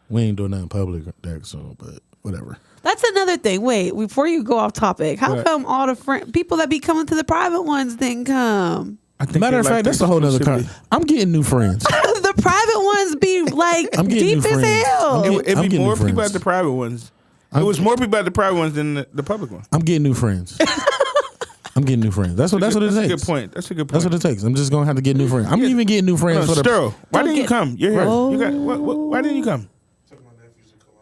we ain't doing nothing public there. So, but whatever. That's another thing. Wait, before you go off topic, how What? come all the people that be coming to the private ones didn't come? I think Matter they of like fact, that that's a whole nother exclusivity. I'm getting new friends. The private ones be like I'm getting deep new as friends. hell. I'm It'd I'm be getting more new people friends. at the private ones. It was more people at the private ones than the public ones. I'm getting new friends. I'm getting new friends. That's what it That's takes. a good point. That's a good point. That's what it takes. I'm just gonna have to get new friends. I'm even getting new friends for the. Sterl, why Don't didn't you get- come? You're here. Oh. You got why didn't you come?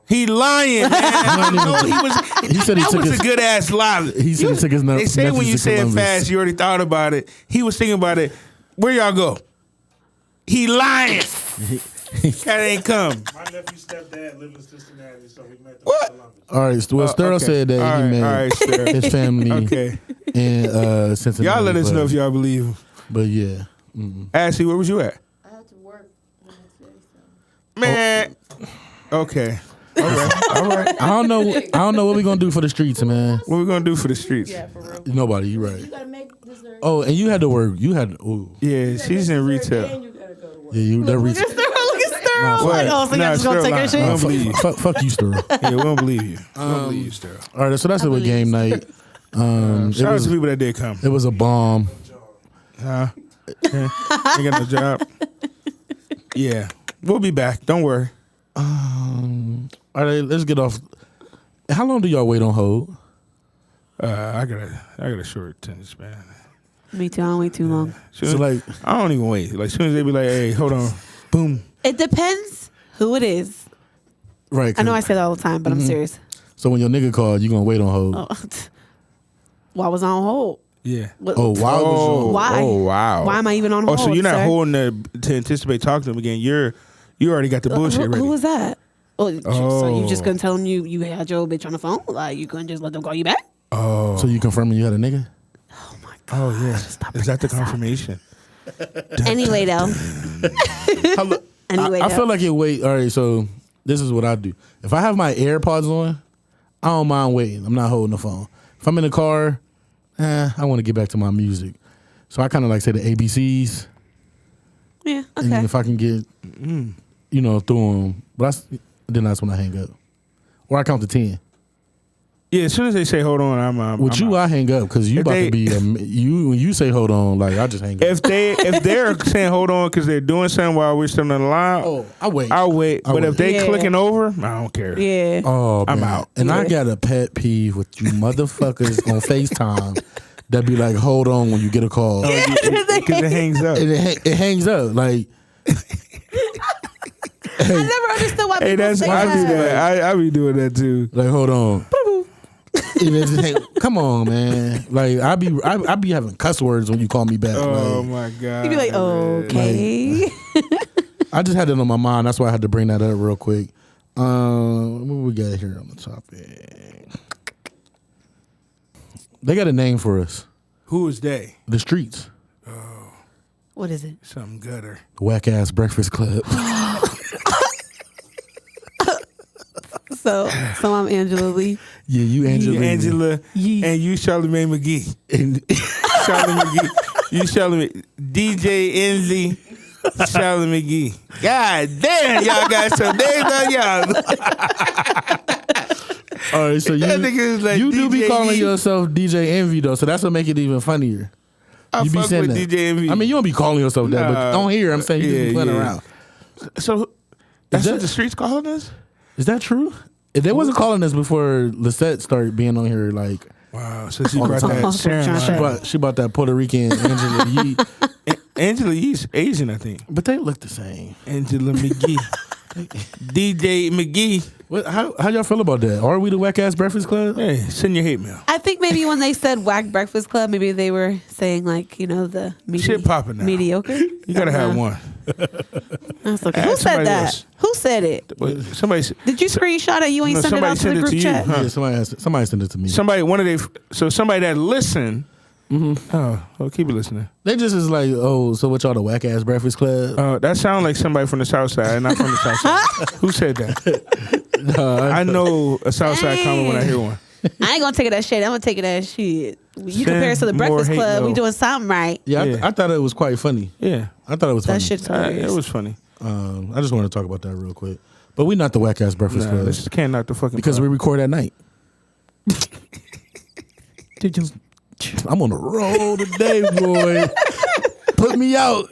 He lying, man. I know he was. He said he that took was his- a good ass lie. He said he took his They say when nephews you to say it Columbus. fast, you already thought about it. He was thinking about it. Where y'all go? He lying. That ain't come. My nephew's stepdad lived in Cincinnati, so we met them What? in Columbus. All right. Well, Sterl Okay. said that All he right, met all right, Sterl. his family Okay. in Cincinnati. Y'all let us but- know if y'all believe him. But yeah, Ashley, where was you at? I had to work the next day, so. Man. Okay. All right. All right. I don't know what we gonna do for the streets, man. What we gonna do for the streets? Yeah, for real. Nobody. You right. You gotta make dessert. Oh, and you had to work. You had. Ooh. Yeah, she's in retail. And you gotta go to work. Yeah, you. That retail. Look at Sterl. What? Oh, so y'all just gonna Sterl take her lying. shit? I don't believe you. Fuck you, Sterl. Yeah, we don't believe you. We don't believe you, Sterl. All right, so that's it with game night. It Shout out was to people that did come. it was a bomb. Huh? Yeah. Ain't got no job. Yeah. We'll be back. Don't worry. All right, let's get off. How long do y'all wait on hold? I got a short attention span. Me too. I don't wait too long. So like, I don't even wait. Like, as soon as they be like, hey, hold on. Boom. It depends who it is. right? I know I say that all the time, but I'm serious. So when your nigga called, you gonna wait on hold? Oh, why was I on hold? Yeah. What- Oh, why was you? Why? Oh, wow. Why am I even on Oh, hold? so you're not sir? holding to anticipate talking to them again. You already got the bullshit ready. Who was that? Oh, so you just Oh. couldn't tell them you had your bitch on the phone? Like you couldn't just let them call you back? Oh. So you confirming you had a nigga? Oh my god! Oh, yeah. Stop Is that the bringing this up. confirmation? Anyway, though. Anyway, I though. feel like it wait. All right, so this is what I do. If I have my AirPods on, I don't mind waiting. I'm not holding the phone. If I'm in the car I want to get back to my music. So I kind of like say the ABCs. Yeah. And then Okay. if I can get, through them, then that's when I hang up. Or I count to 10. Yeah, as soon as they say hold on, I'm With you, out. I hang up because you If about they- to be when you say hold on, like I just hang up. If they're saying hold on because they're doing something while we're still on the line, I'll wait. I'll wait. I'll But if wait. they clicking over, I don't care. Yeah. Oh, I'm man. out. And I got a pet peeve with you motherfuckers on FaceTime that be like, hold on when you get a call. Because it hangs up. And it hangs up. Like, I never understood why Hey, people that's say I do that. that. I be doing that too. like hold on. And it just come on, man. Like I be having cuss words when you call me back. Oh Like, my god. You'd be like, okay. I just had it on my mind. That's why I had to bring that up real quick. What we got here on the topic? They got a name for us. Who is they? The streets. What is it? Some gutter. The Whack Ass Breakfast Club. So I'm Angela Lee. Yeah, you Angela. You Angela Yee. and you Charlamagne McGee. And Charlamagne McGee. You Charlamagne. DJ Ensley. Charlamagne McGee. God damn, y'all got some names on y'all. all right, so That nigga is like you do be DJ calling Yee. yourself DJ Envy though, so that's what make it even funnier. I You be fuck saying with that. DJ Envy. I mean, you don't be calling yourself that, but Nah. on here, I'm saying you just be Yeah, playing yeah. around. So that's that- what the streets calling us? Is that true? They wasn't calling us before Lisette started being on here. Like Wow. So she All the brought time. that Sharon She line. she bought that Puerto Rican Angela Yee, Angela Yee's Asian, I think. but they look the same. Angela McGee. DJ McGee. What? How y'all feel about that? Are we the Whack Ass Breakfast Club? Hey, send your hate mail. I think maybe when they said Whack Breakfast Club, maybe they were saying like, the Shit popping now. mediocre. You gotta have one. That's okay. Ask Who said somebody that? else. Who said it? Wait, somebody, Did you screenshot it? You ain't No, send it somebody out to sent the it group to you, chat. huh? Yeah, somebody sent it to me. somebody that listened. Oh, keep it listening. They just is like, oh, so what y'all the Whack Ass Breakfast Club? That sounds like somebody from the South Side, not from the South Side. Who said that? I know a South Side comment when I hear one. I ain't gonna take it as shit. I'm gonna take it as shit. You Send compare us to the more Breakfast hate Club, we mail. doing something right. Yeah, Yeah. I thought it was quite funny. Yeah, I thought it was funny. That shit's hilarious. it was funny. I just want to talk about that real quick. But we not the Whack Ass Breakfast Nah, Club this can't knock the fucking because we pot. record at night. I'm on the road today, boy. Put me out.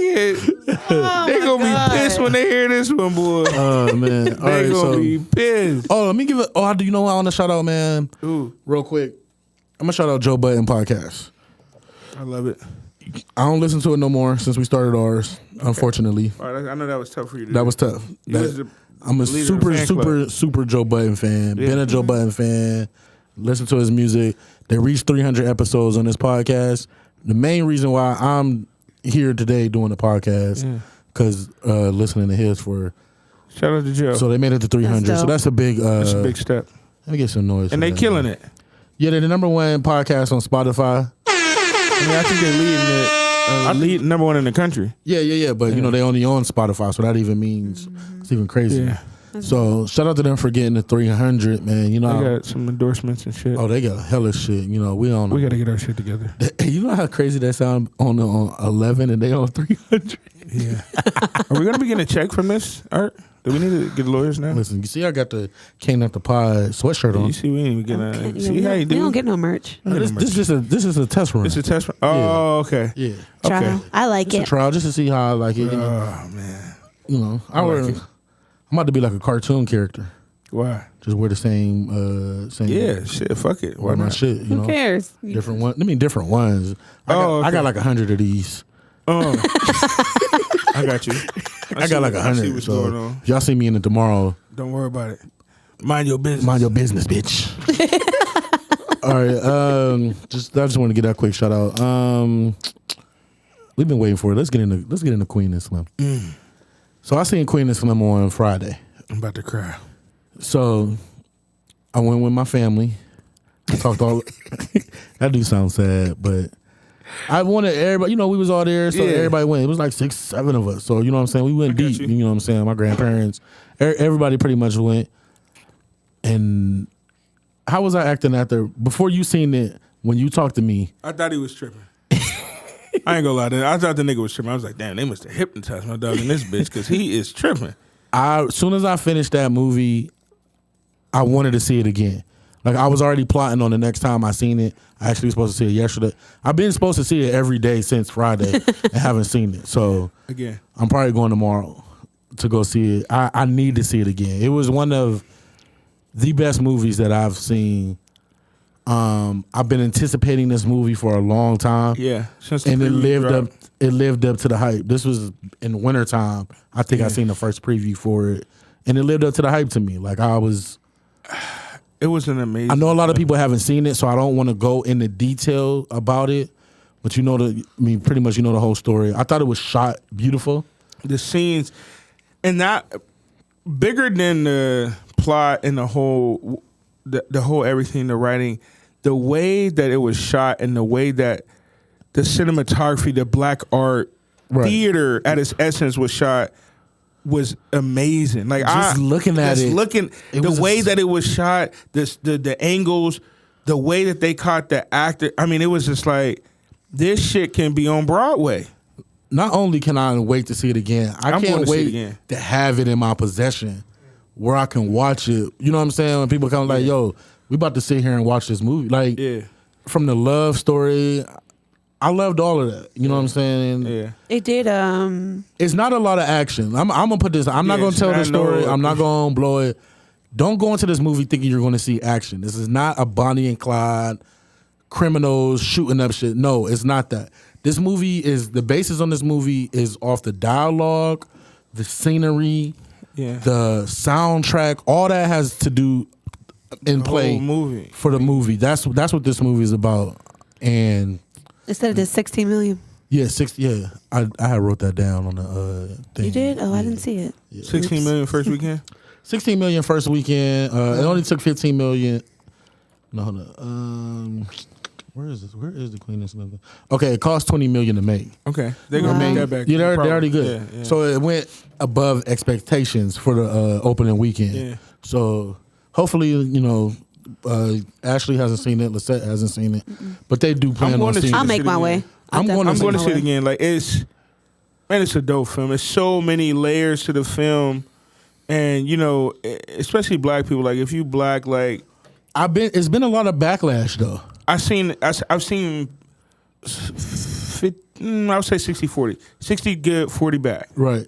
They gonna be pissed when they hear this one, boy. Oh man. All They right, gonna so be pissed. let me give it. Oh, do you know what I want to shout out, man? Ooh, Real quick. I'm gonna shout out Joe Budden podcast. I love it. I don't listen to it no more since we started ours. Unfortunately, All right, I know that was tough for you to do. that was tough. You That- was the I'm a leader of the fan club. super Joe Budden fan. Yeah. Been a Joe Budden fan. Listen to his music. They reached 300 episodes on this podcast. The main reason why I'm here today doing the podcast because listening to his for. Shout out to Joe. So they made it to 300. That's So dope. that's a big. That's a big step, Let me get some noise. and for they that. killing it. Yeah, they're the number one podcast on Spotify. I mean, I think they're leading it. Number one in the country. Yeah. But you know they only on Spotify, so that even means it's even crazy. Yeah. So shout out to them for getting to 300, man. You know, They got some endorsements and shit. oh, they got hella shit. You know, we on. We got to get our shit together. You know how crazy that sound on 11 and they on 300. Yeah. Are we gonna be getting a check from this, Art? Do we need to get lawyers now? Listen, you see, I got the Can't Not the Pod sweatshirt on. You see, we ain't even getting. Okay, See how you we do? don't get no merch. This is a test run. It's a test. Oh, okay. Yeah, Trial. Okay. I like it's a it. trial just to see how I like it. You know, Oh man. I'm about to be like a cartoon character. Why? Just wear the same. Yeah. Shit. Fuck it. Why Wear my not? shit. You Who know, cares? different one. I mean, different ones. I Oh, got okay. like 100 of these. Oh. I got you. I got like I see 100. what's So going on. if y'all see me in it tomorrow, Don't worry about it. Mind your business. mind your business, bitch. All right. I just want to get that quick shout out. We've been waiting for it. Let's get into Queen and Slim. So I seen Queen and Slim on Friday. I'm about to cry. So I went with my family. I talked all. That do sound sad, but I wanted everybody. You know, we was all there, so Yeah. everybody went. It was like 6, 7 of us. So you know what I'm saying. We went got deep. you. You know what I'm saying. My grandparents, everybody pretty much went, and How was I acting after before you seen it? When you talked to me, I thought he was tripping. I ain't gonna lie to you. I thought the nigga was tripping. I was like, damn, they must have hypnotized my dog in this bitch because he is tripping. as soon as I finished that movie, I wanted to see it again. Like I was already plotting on the next time I seen it. I actually was supposed to see it yesterday. I've been supposed to see it every day since Friday and haven't seen it. So Again. I'm probably going tomorrow to go see it. I need to see it again. It was one of the best movies that I've seen. I've been anticipating this movie for a long time. Yeah. Since the And it preview lived dropped. up. It lived up to the hype. This was in wintertime. I think I seen the first preview for it, and it lived up to the hype to me. Like I was. It was an amazing. I know a lot of people haven't seen it, so I don't want to go into detail about it. But you know pretty much you know the whole story. I thought it was shot beautiful. The scenes, and not bigger than the plot and the whole everything, the writing, the way that it was shot and the way that the cinematography, the black art, theater at its essence was shot was amazing. Like Just looking at it, the way that it was shot, the angles, the way that they caught the actor. I mean, it was just like this shit can be on Broadway. Not only can I wait to see it again, I I'm going can't to see it wait again. to have it in my possession where I can watch it. You know what I'm saying? When people come like, yo, we about to sit here and watch this movie. Like, from the love story, I loved all of that. You know what I'm saying? Yeah. It did. It's not a lot of action. I'm gonna put this. I'm not gonna tell the story. I'm not gonna blow it. Don't go into this movie thinking you're gonna see action. This is not a Bonnie and Clyde, criminals shooting up shit. No, it's not that. This movie is the basis on this movie is off the dialogue, the scenery, the soundtrack. All that has to do in play movie. for the movie. That's what this movie is about. And Instead of the 16 million. yeah, I had wrote that down on the thing. You did? Oh, I didn't see it. 16 million first weekend. 16 million first weekend. It only took 15 million. No, hold on. Where is this? Where is the Queen? Okay, it cost 20 million to make. Okay, they're gonna make that back. Yeah, they're already good. Yeah. So it went above expectations for the opening weekend. Yeah. So hopefully, Ashley hasn't seen it, Lisette hasn't seen it, but they do plan on seeing it. I'll make my way. I'm going to see it again. Like it's a dope film. It's so many layers to the film, and especially black people. Like if you black, like it's been a lot of backlash though. I've seen I would say 60-40. 60 good, 40 bad. Right.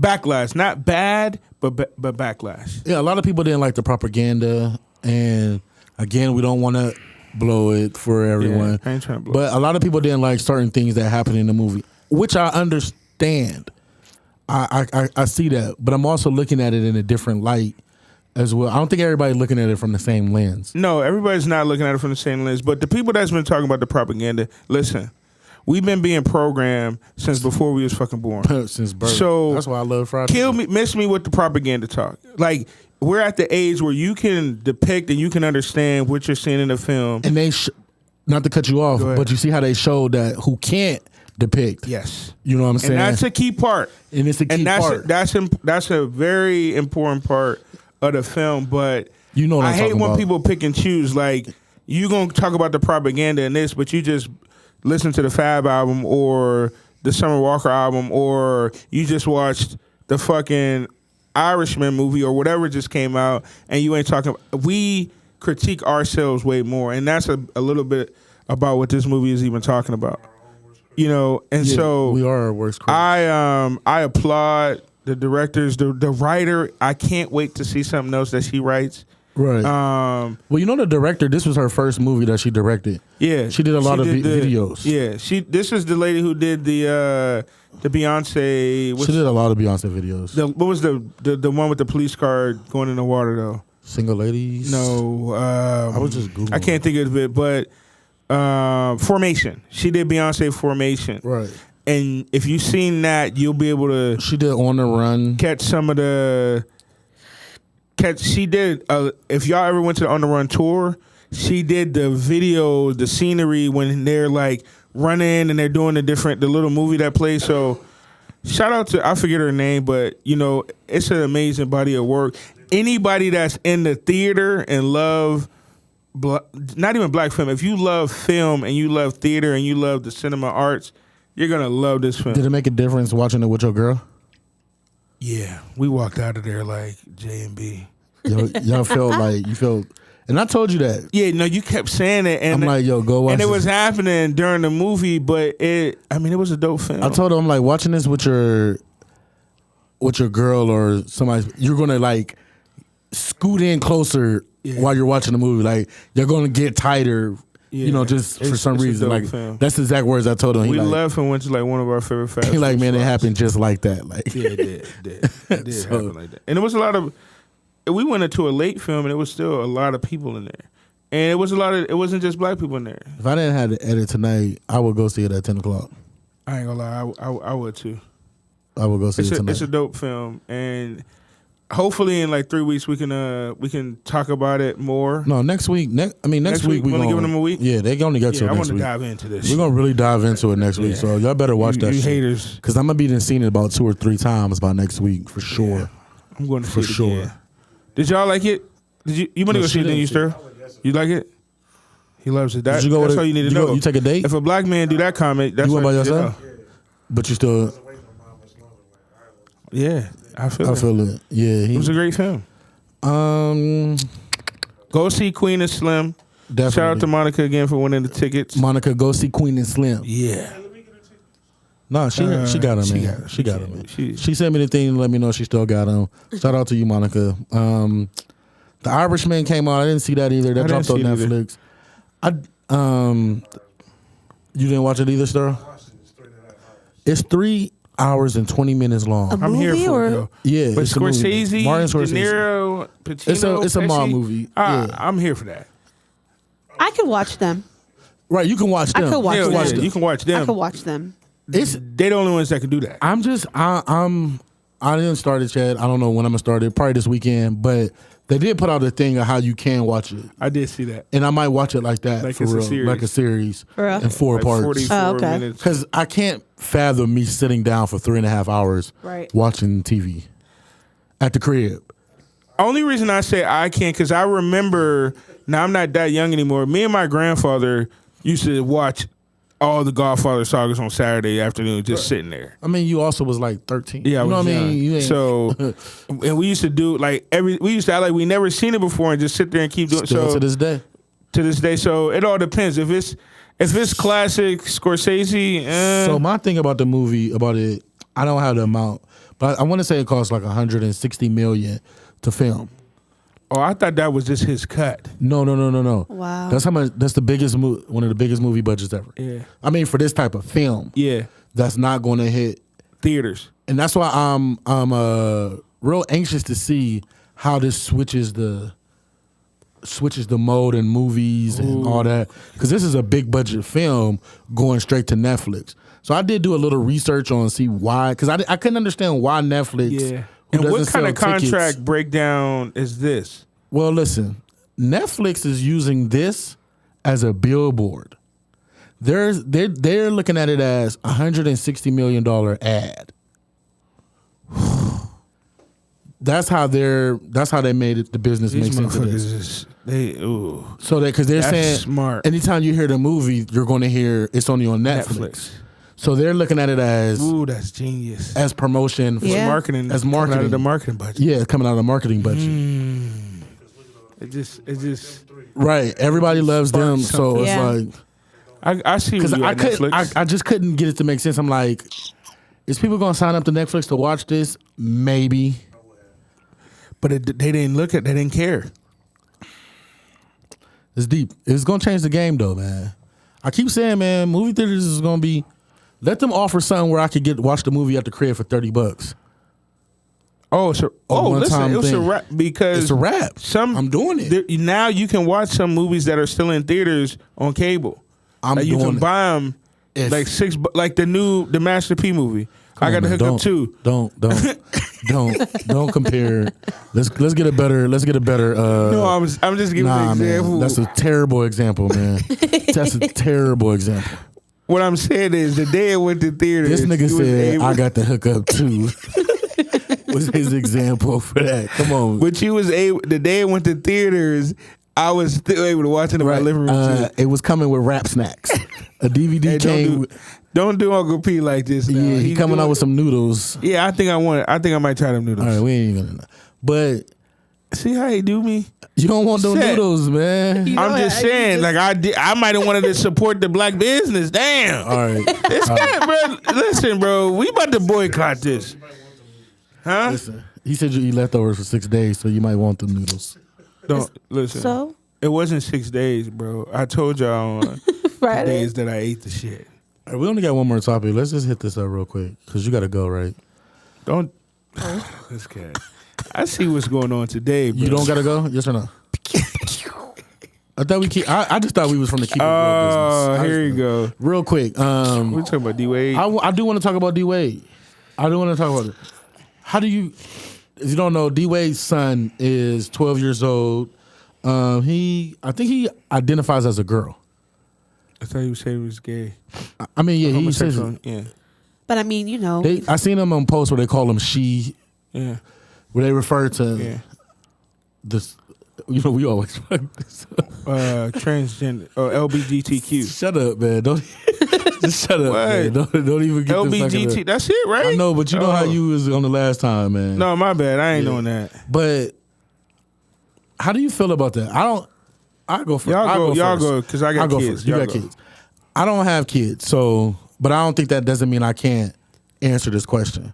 Backlash, not bad, but backlash. Yeah, a lot of people didn't like the propaganda, and again, we don't want to blow it for everyone. I ain't trying to blow but a lot of people didn't like certain things that happened in the movie, which I understand. I see that, but I'm also looking at it in a different light as well. I don't think everybody's looking at it from the same lens. No, everybody's not looking at it from the same lens. But the people that's been talking about the propaganda, listen, we've been being programmed since before we was fucking born. Since birth. So that's why I love Friday. Miss me with the propaganda talk. Like we're at the age where you can depict and you can understand what you're seeing in the film. And they, not to cut you off, but you see how they showed that who can't depict. Yes. You know what I'm saying? And that's a key part. And it's a key part. That's a very important part of the film, but I hate when people pick and choose. Like you gonna talk about the propaganda in this, but you just listen to the Fab album or the Summer Walker album, or you just watched the fucking Irishman movie or whatever just came out, and you ain't talking. We critique ourselves way more, and that's a little bit about what this movie is even talking about. And so we are our worst critics. I applaud the directors, the writer. I can't wait to see something else that she writes. Right. Well, the director, this was her first movie that she directed. Yeah. She did a lot of videos. Yeah. This is the lady who did the Beyonce. She did a lot of Beyonce videos. What was the one with the police car going in the water though? Single Ladies? No. I was just Googling. I can't think of it, but Formation. She did Beyonce Formation. Right. And if you've seen that, you'll be able to. She did On the Run. Catch some of the. She did. If y'all ever went to the On the Run tour, she did the video, the scenery when they're like running and they're doing the little movie that plays. So, shout out to, I forget her name, but it's an amazing body of work. Anybody that's in the theater and love not even black film. If you love film and you love theater and you love the cinema arts, you're gonna love this film. Did it make a difference watching it with your girl? Yeah, we walked out of there like J and B. Y'all felt like you felt, and I told you that. Yeah, no, you kept saying it, and I'm like, yo, go watch. And it this. was happening during the movie, but it was a dope film. I told him, I'm like, watching this with your girl or somebody, you're gonna like scoot in closer while you're watching the movie. Like you're gonna get tighter, just for some reason. Like film. that's the exact words I told him. We left and went to like one of our favorite fast He like, food man, it spots. happened just like that. Like Yeah, it did happen like that. And it was a lot of. We went into a late film, and it was still a lot of people in there, and it was a lot of. It wasn't just black people in there. if I didn't have to edit tonight, I would go see it at 10 o'clock. I ain't gonna lie, I would too. I would go see it tonight. It's a dope film, and hopefully in like 3 weeks we can talk about it more. No, next week. Next week we wanna gonna give them a week. Yeah, they only got till I next want to week. dive into this. We're gonna really dive into it next week, so y'all better watch that. You shit. haters, because I'm gonna be seeing it about 2 or 3 times by next week for sure. Yeah. I'm going to for see it sure. again. Did y'all like it? Did you want to No, go see it? she Then you didn't stir. You like it? He loves it. Did you go That's with all you need to you know. go- you take a date? If a black man do that comment, that's You went what by you need to yourself? know. But you still, Yeah, I feel it. Yeah, it was a great film. Go see Queen and Slim. Definitely. Shout out to Monica again for winning the tickets. Monica, go see Queen and Slim. Yeah. No, she got him, she man. got it. She got him, man. She- She sent me the thing to let me know she still got him. Shout out to you, Monica. The Irishman came out. I didn't see that either. That I didn't dropped on see it either. Netflix. You didn't watch it either, Star? It's 3 hours and 20 minutes long. A I'm here movie for or it, though. Yeah, But it's a movie. Scorsese, Martin De Scorsese. Niro, Pacino, It's a mob Pesci, movie. Yeah. I'm here for that. I could watch them. Right, you can watch them. I could watch Hell them. yeah, watch them. you can watch them. I could watch them. It's They the only ones that can do that. I didn't start it yet. I don't know when I'm gonna start it. Probably this weekend. But they did put out a thing of how you can watch it, I did see that. and I might watch it like that Like for it's a real, series. like a series For real? in 4 Like parts. 44 Oh, okay. minutes. Because I can't fathom me sitting down for 3.5 hours Right. watching TV at the crib. Only reason I say I can't, because I remember, now I'm not that young anymore. Me and my grandfather used to watch all the Godfather sagas on Saturday afternoon, just sitting there. I mean, you also was like 13. Yeah, I you know was what I mean. young. You ain't- So, and we used to do like we used to act like we never seen it before and just sit there and keep doing. still So to this day. to this day, so it all depends. If it's classic Scorsese, So my thing about the movie, about it, I don't have the amount, but I want to say it cost like $160 million to film. oh, I thought that was just his cut. No. Wow. That's how much. That's the biggest one of the biggest movie budgets ever. Yeah. I mean, for this type of film, Yeah, that's not going to hit, theaters. and that's why I'm real anxious to see how this switches the mode in movies and all that, because this is a big budget film going straight to Netflix. So I did do a little research on see why, because I couldn't understand why Netflix. Yeah. who And what doesn't kind of sell tickets- contract breakdown is this? Well, listen, Netflix is using this as a billboard. They're looking at it as $160 million ad. That's how they made it. The business These makes sense of this. motherfuckers ooh. So because they're That's saying smart. anytime you hear the movie, you're going to hear it's only on Netflix. Netflix. So they're looking at it as Ooh, that's genius. promotion. For, Yeah. Marketing. As coming out marketing. of the marketing budget. Yeah, coming out of the marketing budget. It just. Right. Everybody loves them. So Yeah. it's like. I see Because what you I at couldn't, Netflix. I just couldn't get it to make sense. I'm like, is people gonna sign up to Netflix to watch this? Maybe, but they didn't care. it's deep. It's gonna change the game, though, man. I keep saying, man, movie theaters is gonna be. Let them offer something where I could watch the movie at the crib for $30. Oh, so one listen, time it was a thing. wrap because It's a wrap. I'm doing it. now. You can watch some movies that are still in theaters on cable. I'm Like, you doing can it. buy them If- like like the Master P movie. I got to hook up too. Don't compare. Let's get a better. No, I'm just giving Nah, an example. man, that's a terrible example, man. That's a terrible example. What I'm saying is the day it went to theaters. This nigga he was said, able- I got the hookup too. Was his example for that. Come on. But you was able the day it went to theaters. I was still able to watch it in my living room. It was coming with rap snacks. A DVD Hey, came. don't do Uncle P like this. Now. Yeah, he coming out with some noodles. Yeah, I think I might try them noodles. All right, we ain't even gonna. But see how he do me. You don't want those noodles, man. I'm just saying, like I might have wanted to support the black business. Damn. All right. This guy, bro. Listen, bro. We about to boycott this. Huh? Listen, he said you eat leftovers for 6 days, so you might want them noodles. Don't listen. So it wasn't 6 days, bro. I told y'all on the Friday. days that I ate the shit. All right, we only got one more topic. Let's just hit this up real quick because you got to go, right? Don't. This guy. I see what's going on today, bro. You don't got to go? Yes or no? I thought we keep. I just thought we was from the keep it real business. Here you go. Real quick. We're talking about Dwade. I do want to talk about Dwade. I do want to talk about it. How do you? If you don't know, Dwade's son is 12 years old. I think he identifies as a girl. I thought he was saying he was gay. I mean, yeah, he says homosexual. Yeah. But I mean, you know, I seen him on posts where they call him she. Yeah. Where they refer to this. You know, we always fuck this up. Transgender or LGBTQ. Shut up, man. Don't just shut up, man. Don't even get LBGT. That's it, right? I know, but you know how you was on the last time, man. No, my bad. I ain't doing that. But how do you feel about that? I go first. Y'all go because I got kids. You got kids. I don't have kids, so but I don't think that doesn't mean I can't answer this question.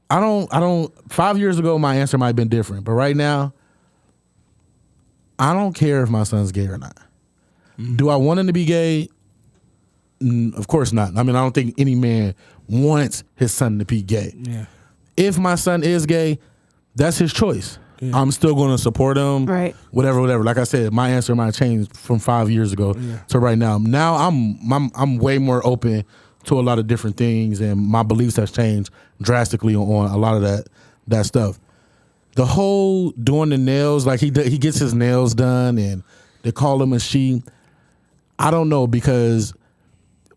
I don't 5 years ago my answer might have been different, but right now I don't care if my son's gay or not. Do I want him to be gay? Of course not. I mean, I don't think any man wants his son to be gay. Yeah. If my son is gay, that's his choice. Yeah. I'm still going to support him. Right. Whatever. Like I said, my answer might change from 5 years ago to right now. Now I'm way more open to a lot of different things, and my beliefs have changed drastically on a lot of that stuff. The whole doing the nails, like he gets his nails done, and they call him a she. I don't know, because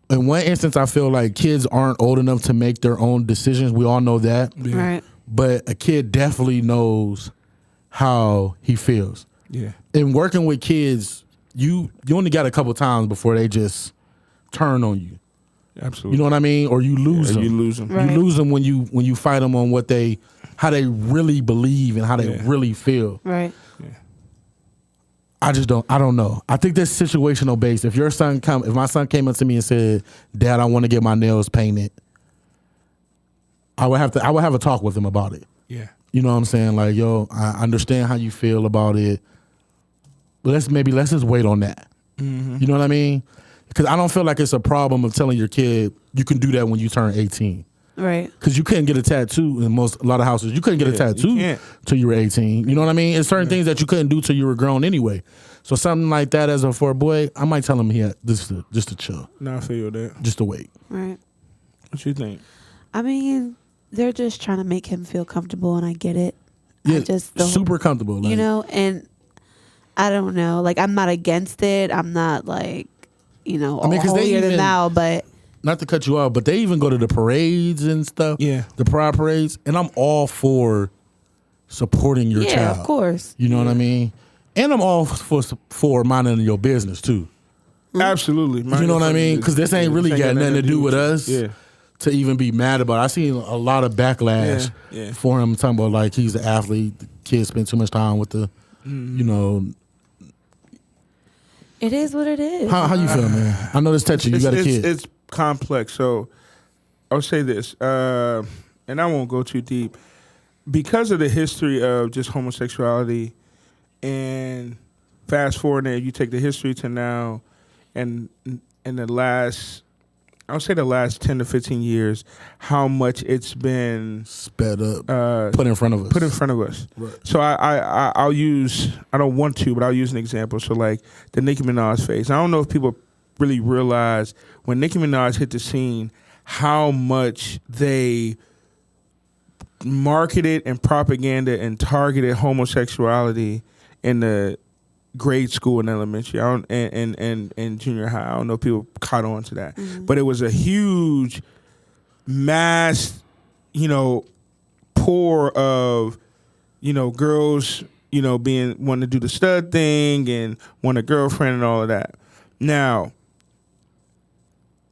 in one instance, I feel like kids aren't old enough to make their own decisions. We all know that. Yeah. Right. But a kid definitely knows how he feels. Yeah. And working with kids, you only got a couple times before they just turn on you. Absolutely. You know what I mean? Or you lose them. You lose them. Right. You lose them when you fight them on how they really believe and how they really feel. Right. I don't know. I think that's situational based. If my son came up to me and said, "Dad, I want to get my nails painted," I would have a talk with him about it. Yeah. You know what I'm saying? Like, yo, I understand how you feel about it, but let's just wait on that. Mm-hmm. You know what I mean? Because I don't feel like it's a problem of telling your kid you can do that when you turn 18. Right. Because you couldn't get a tattoo in a lot of houses. You couldn't get a tattoo till you were 18. You know what I mean? It's certain things that you couldn't do till you were grown anyway. So something like that for a boy, I might tell him just to chill. No, I feel that. Just to wait. Right. What you think? I mean, they're just trying to make him feel comfortable, and I get it. Yeah, I just don't, super comfortable. Like, you know, and I don't know. Like, I'm not against it. I'm not like, holier than thou, but not to cut you off, but they even go to the parades and stuff. Yeah. The pride parades. And I'm all for supporting your child. Yeah, of course. You know what I mean? And I'm all for minding your business too. Absolutely. You know what I mean? Because this ain't really got nothing to do with us to even be mad about it. I seen a lot of backlash for him talking about like he's an athlete, the kids spend too much time with the, It is what it is. How you feel, man? I know this touchy. You got a kid. It's complex. So I'll say this, and I won't go too deep. Because of the history of just homosexuality, and fast forward, and you take the history to now, and in the last 10 to 15 years, how much it's been sped up, put in front of us. Right. So I'll use, I don't want to, but I'll use an example. So like the Nicki Minaj phase. I don't know if people really realize when Nicki Minaj hit the scene, how much they marketed and propaganda and targeted homosexuality in the grade school and elementary and junior high. I don't know if people caught on to that. Mm-hmm. But it was a huge mass, pour of, girls wanting to do the stud thing and want a girlfriend and all of that. Now,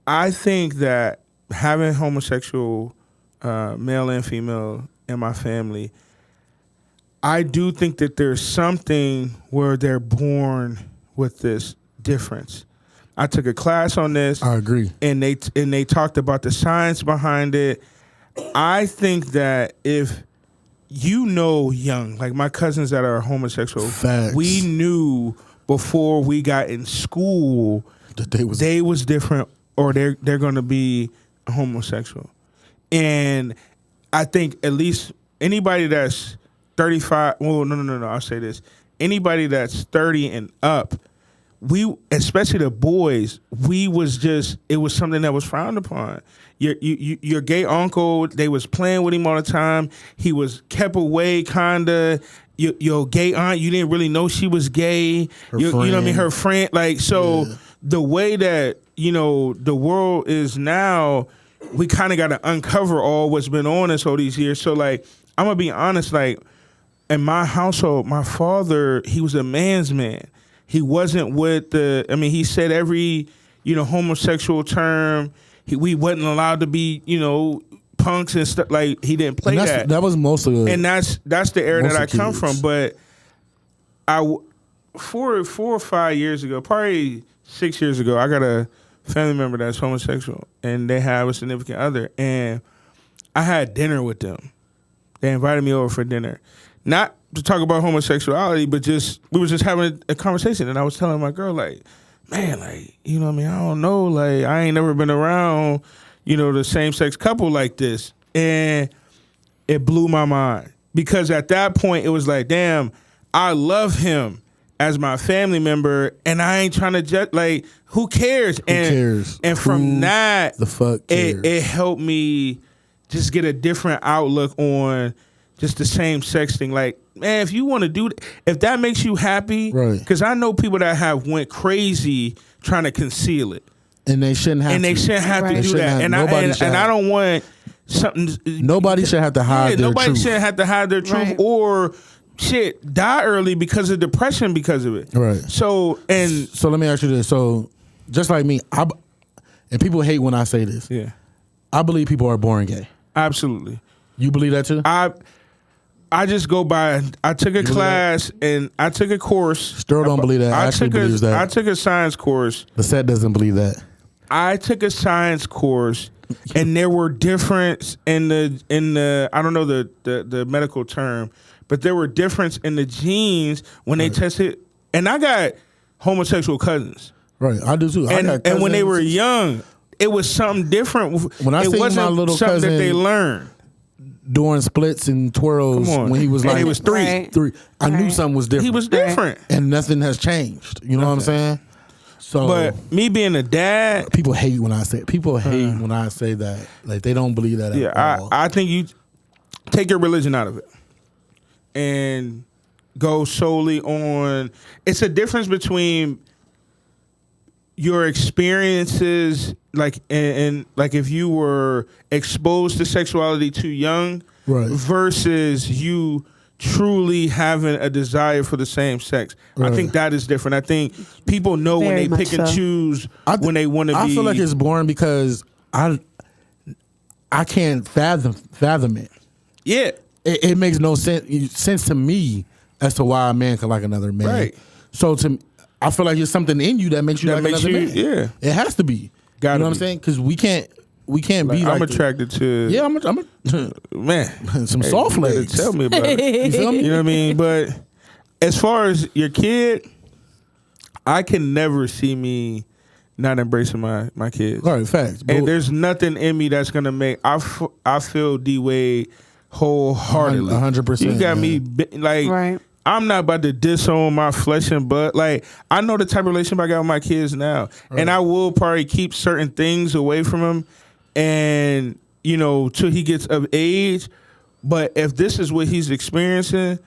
I think that having homosexual male and female in my family, I do think that there's something where they're born with this difference. I took a class on this. I agree. And they talked about the science behind it. I think that if young, like my cousins that are homosexual, Facts. we knew before we got in school that they was different, or they're going to be homosexual. And I think at least anybody that's 35, well, no, I'll say this. Anybody that's 30 and up, especially the boys, it was something that was frowned upon. Your gay uncle, they was playing with him all the time. He was kept away, kinda. Your gay aunt, you didn't really know she was gay. You know what I mean? Her friend, like, so the way that, the world is now, we kind of got to uncover all what's been on us all these years. So, like, I'm going to be honest, like, in my household, my father, he was a man's man. He wasn't with he said every, homosexual term. We wasn't allowed to be, punks and stuff. Like, he didn't play that. That was mostly, and that's the era that I come from. But 4 or 5 years ago, probably 6 years ago, I got a family member that's homosexual, and they have a significant other, and I had dinner with them. They invited me over for dinner, not to talk about homosexuality, but we were just having a conversation, and I was telling my girl, like, man, like, I don't know, like, I ain't never been around, the same-sex couple like this, and it blew my mind, because at that point, it was like, damn, I love him as my family member, and I ain't trying to judge, like, who cares? And from that, the fuck cares? It helped me just get a different outlook on just the same sex thing. Like, man, if you want to do, if that makes you happy, right? Because I know people that have went crazy trying to conceal it, and they shouldn't have. And they shouldn't have to do that. And I don't want something. Nobody should have to hide their truth. Nobody should have to hide their truth, or die early because of depression because of it. Right. So let me ask you this. So just like me, and people hate when I say this. Yeah. I believe people are born gay. Absolutely. You believe that too? I just go by. I took a class and I took a course. Sterl don't believe that. Actually believes that. I took a science course. Lisette doesn't believe that. I took a science course, and there were difference in the I don't know the medical term, but there were difference in the genes when they tested. And I got homosexual cousins. Right, I do too. And when they were young, it was something different. When I seen my little something cousin that they learned doing splits and twirls when he was like, he was three. I knew something was different. He was different, and nothing has changed. You know what I'm saying? So, but me being a dad, people hate when I say that. Like, they don't believe that at all. I think you take your religion out of it and go solely on. It's a difference between your experiences, like, and like if you were exposed to sexuality too young, right, versus you truly having a desire for the same sex. Right. I think that is different. I think people know when they pick and choose when they want to be. I feel like it's boring because I can't fathom it. Yeah, it makes no sense to me as to why a man can like another man. Right. So I feel like there's something in you that makes you like another man. Yeah, it has to be. You know what I'm saying? Because we can't like be like. I'm attracted to. Yeah, I'm man. Some soft legs. Tell me about it. You feel me? You know what I mean? But as far as your kid, I can never see me not embracing my kids. All right, facts. And there's nothing in me that's gonna make. I feel Dwade wholeheartedly. 100%. You got me like. Right. I'm not about to disown my flesh and blood. Like, I know the type of relationship I got with my kids now. Right. And I will probably keep certain things away from him and, till he gets of age. But if this is what he's experiencing,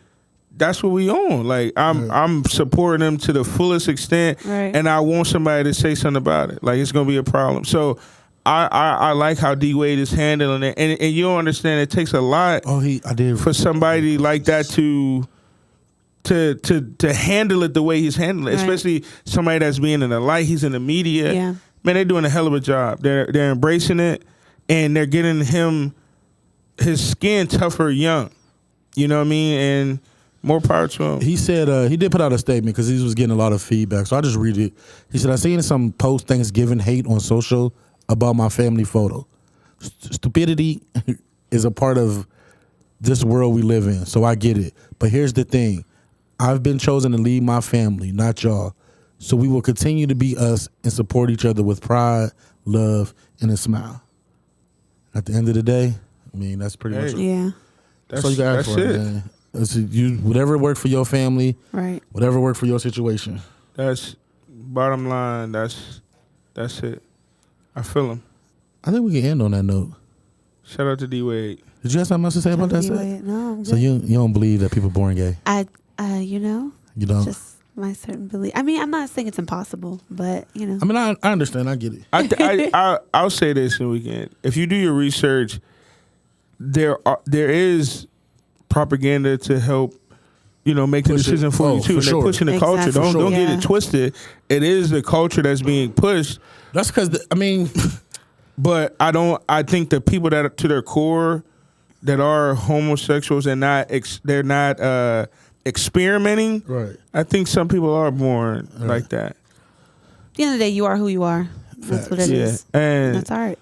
that's what we on. Like, I'm supporting him to the fullest extent. Right. And I want somebody to say something about it. Like, it's going to be a problem. So I like how Dwade is handling it. And you don't understand, it takes a lot I did. for somebody like that to to handle it the way he's handling it, Right. especially somebody that's being in the light. He's in the media. Yeah. Man, they're doing a hell of a job. They're embracing it, and they're getting him his skin tougher young. You know what I mean? And more power to him. He said he did put out a statement because he was getting a lot of feedback. So I just read it. He said, I seen some post Thanksgiving hate on social about my family photo. Stupidity is a part of this world we live in, so I get it. But here's the thing. I've been chosen to lead my family, not y'all. So we will continue to be us and support each other with pride, love, and a smile. At the end of the day, I mean, that's pretty much it. Yeah. That's all you got for it, man. Whatever worked for your family, Right. whatever worked for your situation. That's bottom line. That's it. I feel him. I think we can end on that note. Shout out to Dwade. Did you have something else to say about that? Seth? No. I'm So good. you don't believe that people born gay? You know, You don't? just my certain belief. I mean, I'm not saying it's impossible, but you know. I mean, I understand. I get it. I'll say this and we can. If you do your research, there is propaganda to help, make the Push it. decision for you too. For And sure. they're pushing the culture. Exactly. Don't get Yeah. it twisted. It is the culture that's being pushed. That's because But I think the people that to their core that are homosexuals and they're not experimenting. Right. I think some people are born like that. At the end of the day, you are who you are. That's what it is. And That's all right.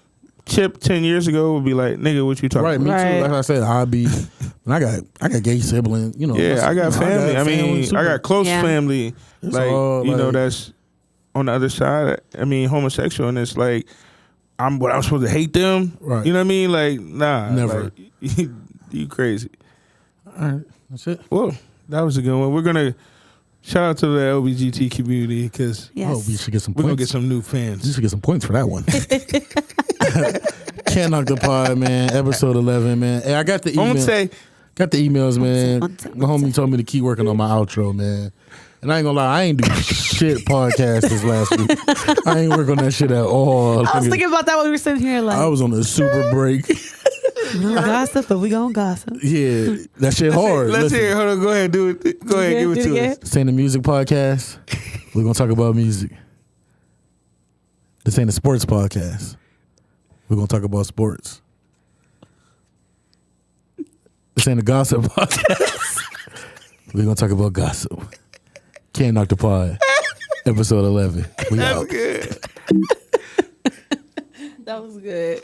Chip 10 years ago would be like, nigga, what you talking right, me about? Right. too. Like I said, I got gay siblings. Yeah, I got family. I got close Yeah. family. It's Like, all, that's on the other side. I mean, homosexual, and it's like, I'm supposed to hate them? Right. You know what I mean? Like, nah. Never. Like, you crazy. All right, that's it. Well, that was a good one. We're going to shout out to the LBGT community because Yes. Oh, we should get some we're points. going to get some new You fans. should get some points for that one. Can't knock the pod, man. Episode 11, man. Hey, I got the email. I'm going to say, Got the emails, man. One sec. My homie told me to keep working on my outro, man. And I ain't gonna lie, I ain't do shit podcast this last week. I ain't work on that shit at all. I was thinking about that when we were sitting here, like, I was on a super break. we don't gossip, but we gonna gossip. Yeah, that shit hard. let's Listen, hear it. Hold on. Go ahead. Do it. Go ahead. Give it to us. This ain't a music podcast. We're gonna talk about music. This ain't a sports podcast. We're gonna talk about sports. This ain't a gossip podcast. We're gonna talk about gossip. Can't knock the pod. Episode 11. We out. Good. That was good.